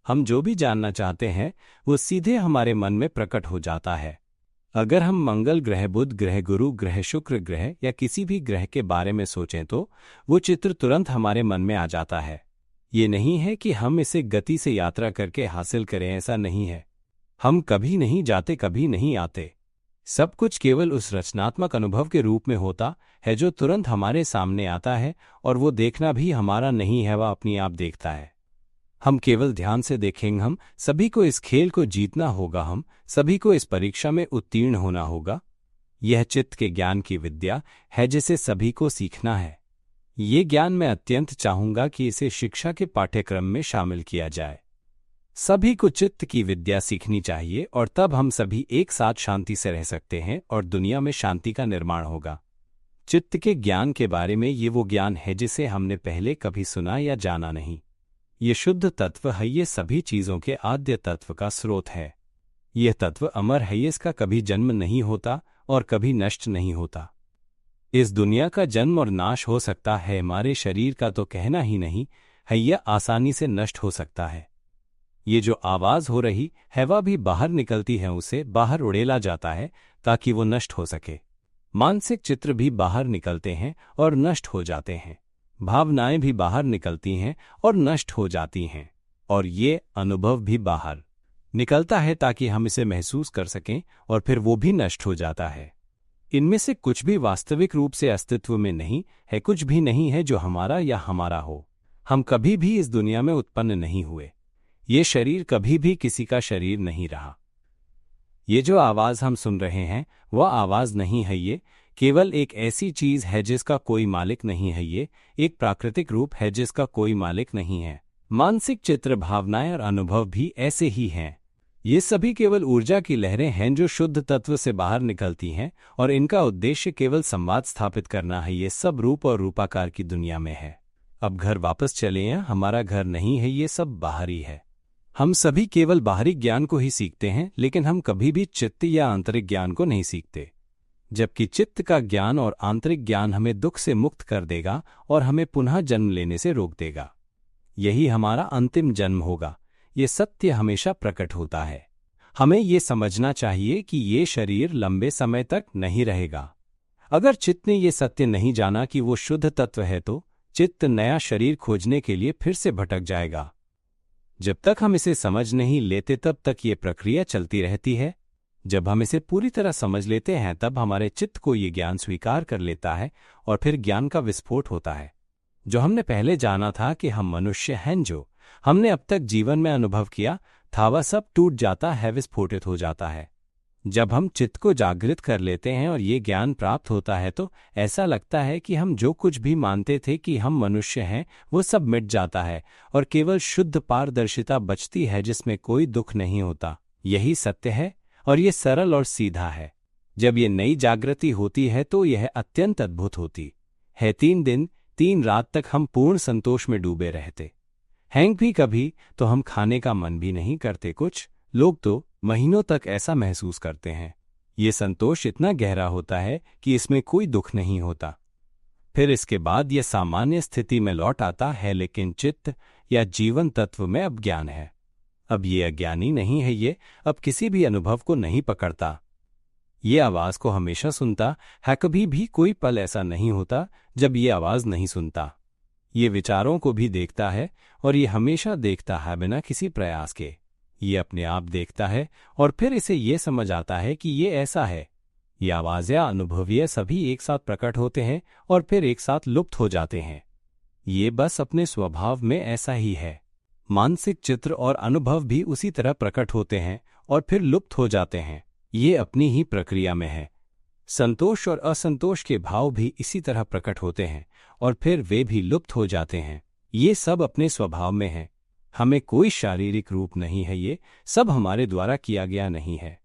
हम जो भी जानना चाहते हैं वो सीधे हमारे मन में प्रकट हो जाता है। अगर हम मंगल ग्रह, बुध ग्रह, गुरु ग्रह, शुक्र ग्रह या किसी भी ग्रह के बारे में सोचें तो वो चित्र तुरंत हमारे मन में आ जाता है। ये नहीं है कि हम इसे गति से यात्रा करके हासिल करें, ऐसा नहीं है। हम कभी नहीं जाते, कभी नहीं आते। सब कुछ केवल उस रचनात्मक अनुभव के रूप में होता है जो तुरंत हमारे सामने आता है, और वो देखना भी हमारा नहीं है, वह अपनी आप देखता है। हम केवल ध्यान से देखेंगे। हम सभी को इस खेल को जीतना होगा, हम सभी को इस परीक्षा में उत्तीर्ण होना होगा। यह चित्त के ज्ञान की विद्या है जिसे सभी को सीखना है। ये ज्ञान मैं अत्यंत चाहूंगा कि इसे शिक्षा के पाठ्यक्रम में शामिल किया जाए। सभी को चित्त की विद्या सीखनी चाहिए और तब हम सभी एक साथ शांति से रह सकते हैं और दुनिया में शांति का निर्माण होगा। चित्त के ज्ञान के बारे में ये वो ज्ञान है जिसे हमने पहले कभी सुना या जाना नहीं। ये शुद्ध तत्व है, ये सभी चीज़ों के आद्य तत्व का स्रोत है। यह तत्व अमर है, इसका कभी जन्म नहीं होता और कभी नष्ट नहीं होता। इस दुनिया का जन्म और नाश हो सकता है, हमारे शरीर का तो कहना ही नहीं है, यह आसानी से नष्ट हो सकता है। ये जो आवाज़ हो रही है वह भी बाहर निकलती है, उसे बाहर उड़ेला जाता है ताकि वो नष्ट हो सके। मानसिक चित्र भी बाहर निकलते हैं और नष्ट हो जाते हैं। भावनाएं भी बाहर निकलती हैं और नष्ट हो जाती हैं, और ये अनुभव भी बाहर निकलता है ताकि हम इसे महसूस कर सकें, और फिर वो भी नष्ट हो जाता है। इनमें से कुछ भी वास्तविक रूप से अस्तित्व में नहीं है, कुछ भी नहीं है जो हमारा या हमारा हो। हम कभी भी इस दुनिया में उत्पन्न नहीं हुए। ये शरीर कभी भी किसी का शरीर नहीं रहा। ये जो आवाज़ हम सुन रहे हैं वह आवाज़ नहीं है, ये केवल एक ऐसी चीज़ है जिसका कोई मालिक नहीं है। ये एक प्राकृतिक रूप है जिसका कोई मालिक नहीं है। मानसिक चित्र, भावनाएं और अनुभव भी ऐसे ही हैं। ये सभी केवल ऊर्जा की लहरें हैं जो शुद्ध तत्व से बाहर निकलती हैं, और इनका उद्देश्य केवल संवाद स्थापित करना है। ये सब रूप और रूपाकार की दुनिया में है। अब घर वापस चले हैं, हमारा घर नहीं है, ये सब बाहरी है। हम सभी केवल बाहरी ज्ञान को ही सीखते हैं, लेकिन हम कभी भी चित्त या आंतरिक ज्ञान को नहीं सीखते। जबकि चित्त का ज्ञान और आंतरिक ज्ञान हमें दुख से मुक्त कर देगा और हमें पुनः जन्म लेने से रोक देगा। यही हमारा अंतिम जन्म होगा। ये सत्य हमेशा प्रकट होता है। हमें ये समझना चाहिए कि ये शरीर लंबे समय तक नहीं रहेगा। अगर चित्त ने ये सत्य नहीं जाना कि वो शुद्ध तत्व है, तो चित्त नया शरीर खोजने के लिए फिर से भटक जाएगा। जब तक हम इसे समझ नहीं लेते, तब तक ये प्रक्रिया चलती रहती है। जब हम इसे पूरी तरह समझ लेते हैं, तब हमारे चित्त को ये ज्ञान स्वीकार कर लेता है और फिर ज्ञान का विस्फोट होता है। जो हमने पहले जाना था कि हम मनुष्य हैं, जो हमने अब तक जीवन में अनुभव किया था, वह सब टूट जाता है, विस्फोटित हो जाता है। जब हम चित्त को जागृत कर लेते हैं और ये ज्ञान प्राप्त होता है, तो ऐसा लगता है कि हम जो कुछ भी मानते थे कि हम मनुष्य हैं, वो सब मिट जाता है और केवल शुद्ध पारदर्शिता बचती है जिसमें कोई दुख नहीं होता। यही सत्य है और ये सरल और सीधा है। जब ये नई जागृति होती है तो यह अत्यंत अद्भुत होती है। 3 दिन 3 रात तक हम पूर्ण संतोष में डूबे रहते हैं। भी कभी तो हम खाने का मन भी नहीं करते। कुछ लोग तो महीनों तक ऐसा महसूस करते हैं। ये संतोष इतना गहरा होता है कि इसमें कोई दुख नहीं होता। फिर इसके बाद यह सामान्य स्थिति में लौट आता है, लेकिन चित्त या जीवन तत्व में अब ज्ञान है। अब ये अज्ञानी नहीं है, ये अब किसी भी अनुभव को नहीं पकड़ता। ये आवाज को हमेशा सुनता है, कभी भी कोई पल ऐसा नहीं होता जब ये आवाज नहीं सुनता। ये विचारों को भी देखता है और ये हमेशा देखता है बिना किसी प्रयास के। ये अपने आप देखता है और फिर इसे ये समझ आता है कि ये ऐसा है। ये आवाज या अनुभव ये सभी एक साथ प्रकट होते हैं और फिर एक साथ लुप्त हो जाते हैं। ये बस अपने स्वभाव में ऐसा ही है। मानसिक चित्र और अनुभव भी उसी तरह प्रकट होते हैं और फिर लुप्त हो जाते हैं। ये अपनी ही प्रक्रिया में है। संतोष और असंतोष के भाव भी इसी तरह प्रकट होते हैं और फिर वे भी लुप्त हो जाते हैं। ये सब अपने स्वभाव में है। हमें कोई शारीरिक रूप नहीं है, ये सब हमारे द्वारा किया गया नहीं है।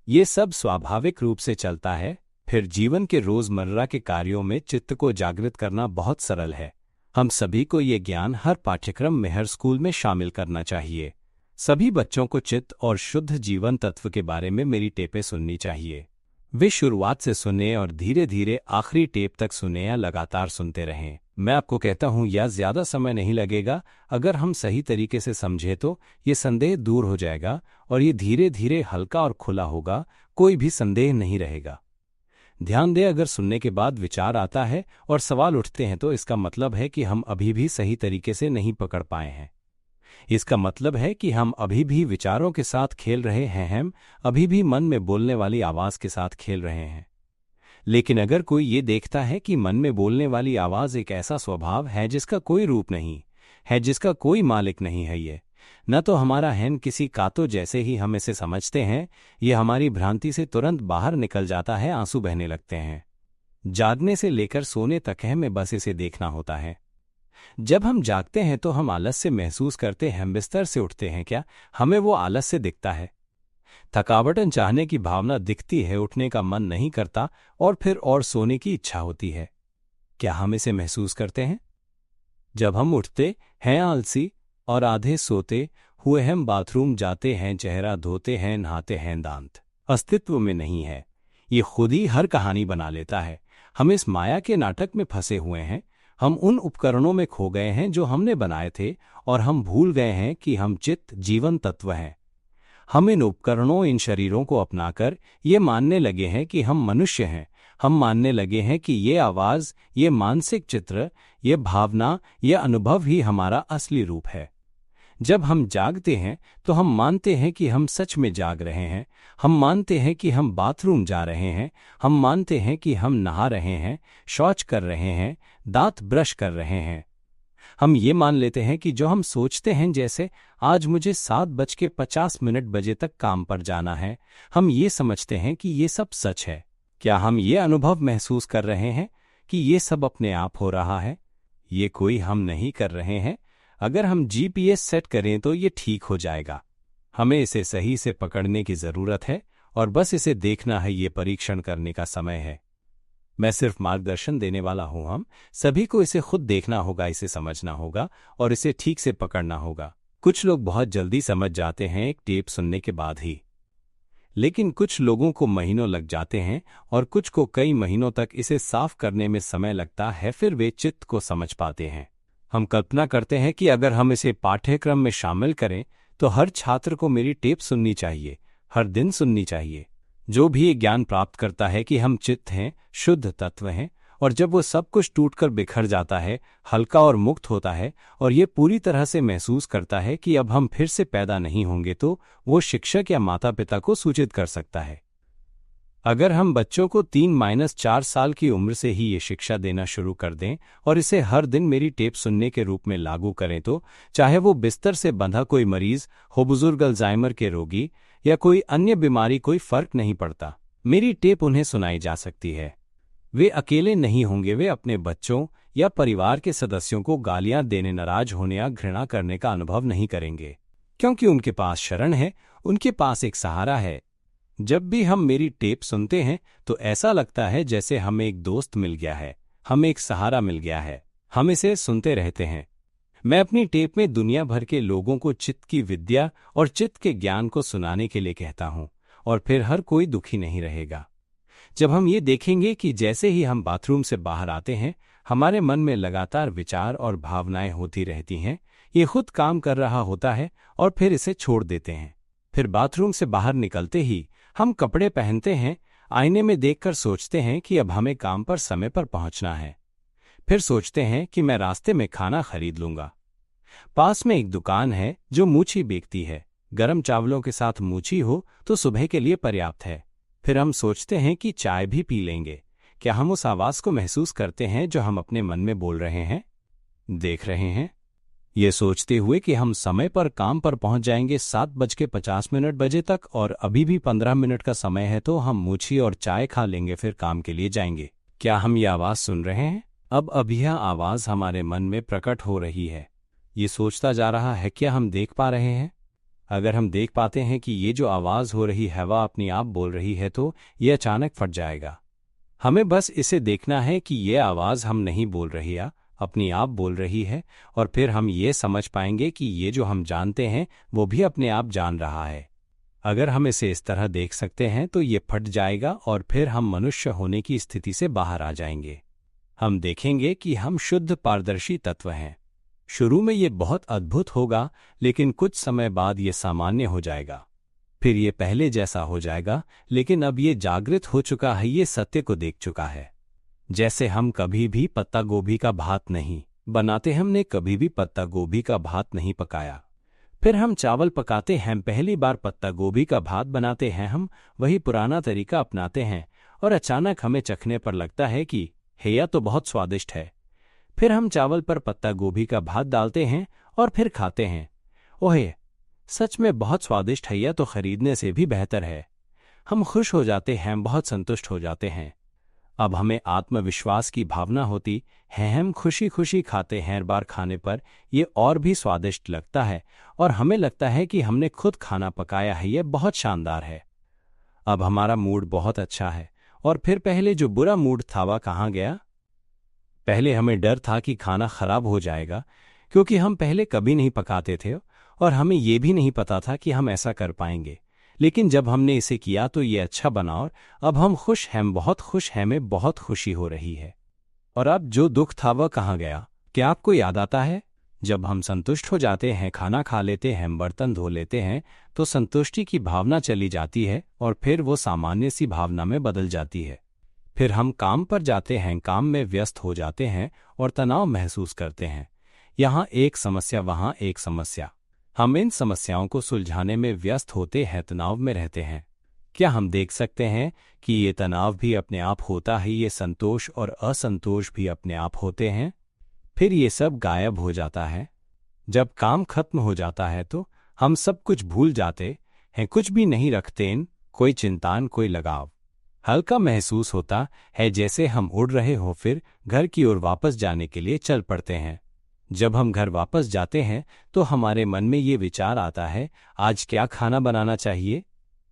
ये सब स्वाभाविक रूप से चलता है। फिर जीवन के रोजमर्रा के कार्यों में चित्त को जागृत करना बहुत सरल है। हम सभी को ये ज्ञान हर पाठ्यक्रम में, हर स्कूल में शामिल करना चाहिए। सभी बच्चों को चित्त और शुद्ध जीवन तत्व के बारे में मेरी टेपें सुननी चाहिए। वे शुरुआत से सुने और धीरे धीरे आखिरी टेप तक सुने या लगातार सुनते रहें। मैं आपको कहता हूं, यह ज्यादा समय नहीं लगेगा। अगर हम सही तरीके से समझे तो ये संदेह दूर हो जाएगा और ये धीरे धीरे हल्का और खुला होगा। कोई भी संदेह नहीं रहेगा। ध्यान दें, अगर सुनने के बाद विचार आता है और सवाल उठते हैं, तो इसका मतलब है कि हम अभी भी सही तरीके से नहीं पकड़ पाए हैं। इसका मतलब है कि हम अभी भी विचारों के साथ खेल रहे हैं, हम अभी भी मन में बोलने वाली आवाज के साथ खेल रहे हैं। लेकिन अगर कोई ये देखता है कि मन में बोलने वाली आवाज एक ऐसा स्वभाव है जिसका कोई रूप नहीं है, जिसका कोई मालिक नहीं है, ये न तो हमारा है किसी का, तो जैसे ही हम इसे समझते हैं, ये हमारी भ्रांति से तुरंत बाहर निकल जाता है। आंसू बहने लगते हैं। जागने से लेकर सोने तक हमें बस इसे देखना होता है। जब हम जागते हैं तो हम आलस्य महसूस करते हैं। बिस्तर से उठते हैं, क्या हमें वो आलस्य दिखता है? थकावटन चाहने की भावना दिखती है, उठने का मन नहीं करता और फिर और सोने की इच्छा होती है। क्या हम इसे महसूस करते हैं? जब हम उठते हैं आलसी और आधे सोते हुए हम बाथरूम जाते हैं, चेहरा धोते हैं, नहाते हैं, दांत अस्तित्व में नहीं है। ये खुद ही हर कहानी बना लेता है। हम इस माया के नाटक में फंसे हुए हैं। हम उन उपकरणों में खो गए हैं जो हमने बनाए थे और हम भूल गए हैं कि हम चित्त जीवन तत्व हैं। हम इन उपकरणों, इन शरीरों को अपनाकर ये मानने लगे हैं कि हम मनुष्य हैं। हम मानने लगे हैं कि ये आवाज, ये मानसिक चित्र, ये भावना, ये अनुभव ही हमारा असली रूप है। जब हम जागते हैं तो हम मानते हैं कि हम सच में जाग रहे हैं। हम मानते हैं कि हम बाथरूम जा रहे हैं। हम मानते हैं कि हम नहा रहे हैं, शौच कर रहे हैं, दांत ब्रश कर रहे हैं। हम ये मान लेते हैं कि जो हम सोचते हैं, जैसे आज मुझे 7:50 बजे तक काम पर जाना है, हम ये समझते हैं कि ये सब सच है। क्या हम ये अनुभव महसूस कर रहे हैं कि ये सब अपने आप हो रहा है? ये कोई हम नहीं कर रहे हैं। अगर हम जीपीएस सेट करें तो ये ठीक हो जाएगा। हमें इसे सही से पकड़ने की ज़रूरत है और बस इसे देखना है, ये परीक्षण करने का समय है। मैं सिर्फ मार्गदर्शन देने वाला हूं। हम सभी को इसे खुद देखना होगा, इसे समझना होगा और इसे ठीक से पकड़ना होगा। कुछ लोग बहुत जल्दी समझ जाते हैं एक टेप सुनने के बाद ही, लेकिन कुछ लोगों को महीनों लग जाते हैं और कुछ को कई महीनों तक इसे साफ करने में समय लगता है, फिर वे चित्त को समझ पाते हैं। हम कल्पना करते हैं कि अगर हम इसे पाठ्यक्रम में शामिल करें तो हर छात्र को मेरी टेप सुननी चाहिए, हर दिन सुननी चाहिए। जो भी ये ज्ञान प्राप्त करता है कि हम चित्त हैं, शुद्ध तत्व हैं, और जब वो सब कुछ टूटकर बिखर जाता है, हल्का और मुक्त होता है और ये पूरी तरह से महसूस करता है कि अब हम फिर से पैदा नहीं होंगे, तो वो शिक्षक या माता पिता को सूचित कर सकता है। अगर हम बच्चों को 3-4 साल की उम्र से ही ये शिक्षा देना शुरू कर दें और इसे हर दिन मेरी टेप सुनने के रूप में लागू करें, तो चाहे वो बिस्तर से बंधा कोई मरीज हो, बुजुर्ग, अल्जाइमर के रोगी या कोई अन्य बीमारी, कोई फर्क नहीं पड़ता, मेरी टेप उन्हें सुनाई जा सकती है। वे अकेले नहीं होंगे, वे अपने बच्चों या परिवार के सदस्यों को गालियां देने, नाराज होने या घृणा करने का अनुभव नहीं करेंगे, क्योंकि उनके पास शरण है, उनके पास एक सहारा है। जब भी हम मेरी टेप सुनते हैं तो ऐसा लगता है जैसे हमें एक दोस्त मिल गया है, हमें एक सहारा मिल गया है। हम इसे सुनते रहते हैं। मैं अपनी टेप में दुनिया भर के लोगों को चित्त की विद्या और चित्त के ज्ञान को सुनाने के लिए कहता हूं, और फिर हर कोई दुखी नहीं रहेगा। जब हम ये देखेंगे कि जैसे ही हम बाथरूम से बाहर आते हैं, हमारे मन में लगातार विचार और भावनाएं होती रहती हैं, ये खुद काम कर रहा होता है और फिर इसे छोड़ देते हैं। फिर बाथरूम से बाहर निकलते ही हम कपड़े पहनते हैं, आईने में देखकर सोचते हैं कि अब हमें काम पर समय पर पहुंचना है। फिर सोचते हैं कि मैं रास्ते में खाना खरीद लूंगा। पास में एक दुकान है जो मूछी बेचती है, गरम चावलों के साथ मूछी हो तो सुबह के लिए पर्याप्त है। फिर हम सोचते हैं कि चाय भी पी लेंगे। क्या हम उस आवाज को महसूस करते हैं जो हम अपने मन में बोल रहे हैं, देख रहे हैं? ये सोचते हुए कि हम समय पर काम पर पहुंच जाएंगे 7:50 बजे तक और अभी भी 15 मिनट का समय है, तो हम मूछी और चाय खा लेंगे, फिर काम के लिए जाएंगे। क्या हम ये आवाज सुन रहे हैं? अब यह आवाज हमारे मन में प्रकट हो रही है, ये सोचता जा रहा है। क्या हम देख पा रहे हैं? अगर हम देख पाते हैं कि ये जो आवाज हो रही है वह अपनी आप बोल रही है, तो ये अचानक फट जाएगा। हमें बस इसे देखना है कि ये आवाज हम नहीं बोल रही या अपनी आप बोल रही है, और फिर हम ये समझ पाएंगे कि ये जो हम जानते हैं वो भी अपने आप जान रहा है। अगर हम इसे इस तरह देख सकते हैं तो ये फट जाएगा और फिर हम मनुष्य होने की स्थिति से बाहर आ जाएंगे। हम देखेंगे कि हम शुद्ध पारदर्शी तत्व हैं। शुरू में ये बहुत अद्भुत होगा, लेकिन कुछ समय बाद ये सामान्य हो जाएगा। फिर ये पहले जैसा हो जाएगा, लेकिन अब ये जागृत हो चुका है, ये सत्य को देख चुका है। जैसे हम कभी भी पत्ता गोभी का भात नहीं बनाते, हमने कभी भी पत्ता गोभी का भात नहीं पकाया। फिर हम चावल पकाते हैं, पहली बार पत्ता गोभी का भात बनाते हैं, हम वही पुराना तरीका अपनाते हैं और अचानक हमें चखने पर लगता है कि हे, यह तो बहुत स्वादिष्ट है। फिर हम चावल पर पत्ता गोभी का भात डालते हैं और फिर खाते हैं। ओहे, सच में बहुत स्वादिष्ट है, यह तो खरीदने से भी बेहतर है। हम खुश हो जाते हैं, बहुत संतुष्ट हो जाते हैं। अब हमें आत्मविश्वास की भावना होती है, हम खुशी खुशी खाते हैं। हर बार खाने पर यह और भी स्वादिष्ट लगता है और हमें लगता है कि हमने खुद खाना पकाया है, यह बहुत शानदार है। अब हमारा मूड बहुत अच्छा है और फिर पहले जो बुरा मूड था वह कहाँ गया? पहले हमें डर था कि खाना खराब हो जाएगा, क्योंकि हम पहले कभी नहीं पकाते थे और हमें यह भी नहीं पता था कि हम ऐसा कर पाएंगे। लेकिन जब हमने इसे किया तो ये अच्छा बना और अब हम खुश हैं, बहुत खुश हैं, हमें बहुत खुशी हो रही है। और अब जो दुख था वह कहाँ गया? क्या आपको याद आता है? जब हम संतुष्ट हो जाते हैं, खाना खा लेते हैं, बर्तन धो लेते हैं, तो संतुष्टि की भावना चली जाती है और फिर वो सामान्य सी भावना में बदल जाती है। फिर हम काम पर जाते हैं, काम में व्यस्त हो जाते हैं और तनाव महसूस करते हैं। यहाँ एक समस्या, वहाँ एक समस्या। हम इन समस्याओं को सुलझाने में व्यस्त होते हैं, तनाव में रहते हैं। क्या हम देख सकते हैं कि ये तनाव भी अपने आप होता है, ये संतोष और असंतोष भी अपने आप होते हैं? फिर ये सब गायब हो जाता है। जब काम खत्म हो जाता है तो हम सब कुछ भूल जाते हैं, कुछ भी नहीं रखते, कोई चिंता, कोई लगाव। हल्का महसूस होता है, जैसे हम उड़ रहे हो, फिर घर की ओर वापस जाने के लिए चल पड़ते हैं। जब हम घर वापस जाते हैं तो हमारे मन में ये विचार आता है, आज क्या खाना बनाना चाहिए?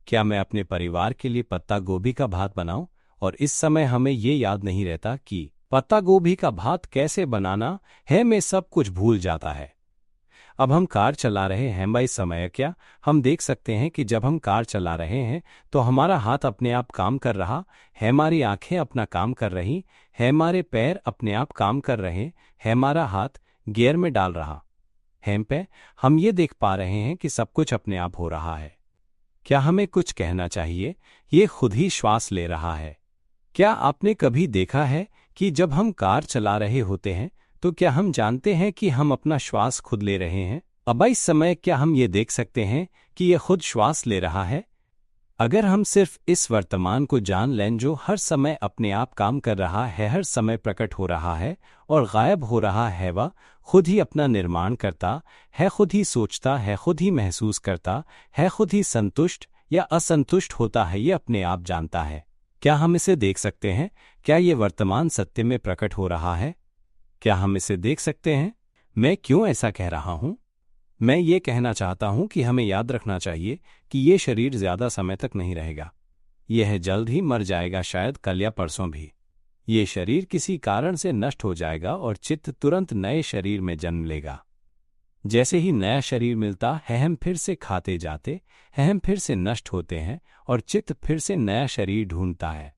क्या मैं अपने परिवार के लिए पत्ता गोभी का भात बनाऊं? और इस समय हमें ये याद नहीं रहता कि पत्ता गोभी का भात कैसे बनाना है, मैं सब कुछ भूल जाता है। अब हम कार चला रहे हैं भाई, समय क्या हम देख सकते हैं कि जब हम कार चला रहे हैं तो हमारा हाथ अपने आप काम कर रहा है, हमारी आंखें अपना काम कर रही है, हमारे पैर अपने आप काम कर रहे हैं, हमारा हाथ गियर में डाल रहा है पे हम ये देख पा रहे हैं कि सब कुछ अपने आप हो रहा है। क्या हमें कुछ कहना चाहिए? ये खुद ही श्वास ले रहा है। क्या आपने कभी देखा है कि जब हम कार चला रहे होते हैं तो क्या हम जानते हैं कि हम अपना श्वास खुद ले रहे हैं? अब इस समय क्या हम ये देख सकते हैं कि यह खुद श्वास ले रहा है? अगर हम सिर्फ इस वर्तमान को जान लें जो हर समय अपने आप काम कर रहा है, हर समय प्रकट हो रहा है और गायब हो रहा है, वह खुद ही अपना निर्माण करता है, खुद ही सोचता है, खुद ही महसूस करता है, खुद ही संतुष्ट या असंतुष्ट होता है, ये अपने आप जानता है। क्या हम इसे देख सकते हैं? क्या ये वर्तमान सत्य में प्रकट हो रहा है? क्या हम इसे देख सकते हैं? मैं क्यों ऐसा कह रहा हूं? मैं ये कहना चाहता हूं कि हमें याद रखना चाहिए कि ये शरीर ज्यादा समय तक नहीं रहेगा। यह जल्द ही मर जाएगा, शायद कल या परसों भी। ये शरीर किसी कारण से नष्ट हो जाएगा और चित्त तुरंत नए शरीर में जन्म लेगा। जैसे ही नया शरीर मिलता है, हम फिर से खाते जाते हैं, हम फिर से नष्ट होते हैं और चित्त फिर से नया शरीर ढूंढता है।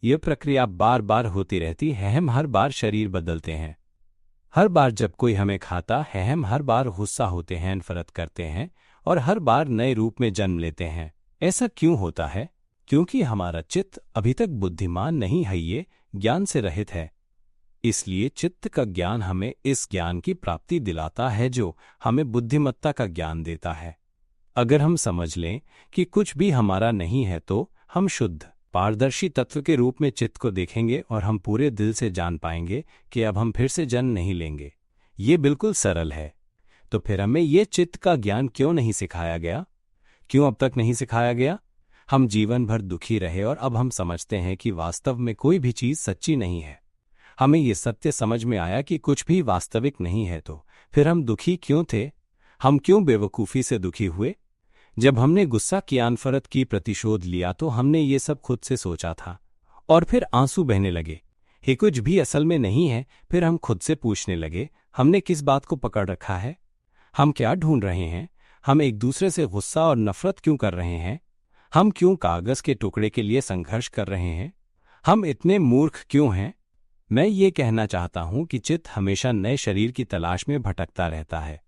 यह प्रक्रिया बार बार होती रहती है, हम हर बार शरीर बदलते हैं। हर बार जब कोई हमें खाता है, हम हर बार गुस्सा होते हैं, नफरत करते हैं और हर बार नए रूप में जन्म लेते हैं। ऐसा क्यों होता है? क्योंकि हमारा चित्त अभी तक बुद्धिमान नहीं है, ये ज्ञान से रहित है। इसलिए चित्त का ज्ञान हमें इस ज्ञान की प्राप्ति दिलाता है जो हमें बुद्धिमत्ता का ज्ञान देता है। अगर हम समझ लें कि कुछ भी हमारा नहीं है तो हम शुद्ध पारदर्शी तत्व के रूप में चित्त को देखेंगे और हम पूरे दिल से जान पाएंगे कि अब हम फिर से जन्म नहीं लेंगे। ये बिल्कुल सरल है। तो फिर हमें ये चित्त का ज्ञान क्यों नहीं सिखाया गया? क्यों अब तक नहीं सिखाया गया? हम जीवन भर दुखी रहे और अब हम समझते हैं कि वास्तव में कोई भी चीज सच्ची नहीं है। हमें ये सत्य समझ में आया कि कुछ भी वास्तविक नहीं है, तो फिर हम दुखी क्यों थे? हम क्यों बेवकूफ़ी से दुखी हुए? जब हमने गुस्सा किया, नफरत की, प्रतिशोध लिया तो हमने ये सब खुद से सोचा था और फिर आंसू बहने लगे। ये कुछ भी असल में नहीं है। फिर हम खुद से पूछने लगे, हमने किस बात को पकड़ रखा है? हम क्या ढूंढ रहे हैं? हम एक दूसरे से गुस्सा और नफरत क्यों कर रहे हैं? हम क्यों कागज के टुकड़े के लिए संघर्ष कर रहे हैं? हम इतने मूर्ख क्यों हैं? मैं ये कहना चाहता हूं कि चित्त हमेशा नए शरीर की तलाश में भटकता रहता है।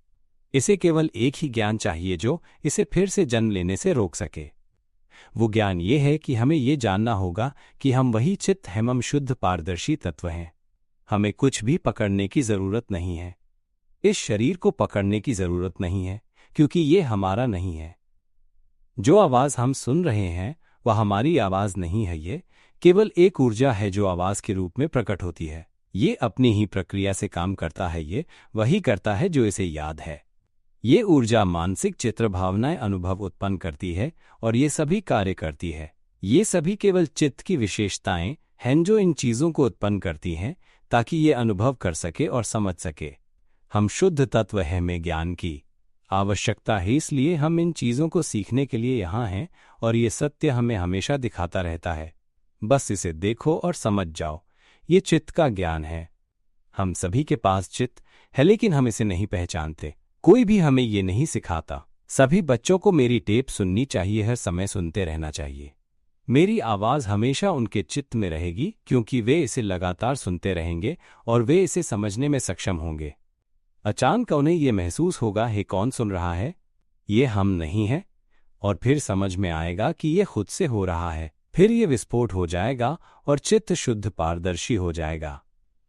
इसे केवल एक ही ज्ञान चाहिए जो इसे फिर से जन्म लेने से रोक सके। वो ज्ञान ये है कि हमें ये जानना होगा कि हम वही चित्त हैं, हम शुद्ध पारदर्शी तत्व हैं। हमें कुछ भी पकड़ने की जरूरत नहीं है। इस शरीर को पकड़ने की जरूरत नहीं है क्योंकि ये हमारा नहीं है। जो आवाज हम सुन रहे हैं वह हमारी आवाज नहीं है, ये केवल एक ऊर्जा है जो आवाज के रूप में प्रकट होती है। ये अपनी ही प्रक्रिया से काम करता है, ये वही करता है जो इसे याद है। ये ऊर्जा मानसिक चित्र, भावनाएं, अनुभव उत्पन्न करती है और ये सभी कार्य करती है। ये सभी केवल चित्त की विशेषताएं हैं जो इन चीजों को उत्पन्न करती हैं ताकि ये अनुभव कर सके और समझ सके। हम शुद्ध तत्व हैं, में ज्ञान की आवश्यकता है, इसलिए हम इन चीजों को सीखने के लिए यहाँ हैं और ये सत्य हमें हमेशा दिखाता रहता है। बस इसे देखो और समझ जाओ। ये चित्त का ज्ञान है। हम सभी के पास चित्त है लेकिन हम इसे नहीं पहचानते। कोई भी हमें ये नहीं सिखाता। सभी बच्चों को मेरी टेप सुननी चाहिए, हर समय सुनते रहना चाहिए। मेरी आवाज हमेशा उनके चित्त में रहेगी क्योंकि वे इसे लगातार सुनते रहेंगे और वे इसे समझने में सक्षम होंगे। अचानक उन्हें यह महसूस होगा, हे कौन सुन रहा है? ये हम नहीं हैं। और फिर समझ में आएगा कि यह खुद से हो रहा है। फिर ये विस्फोट हो जाएगा और चित्त शुद्ध पारदर्शी हो जाएगा।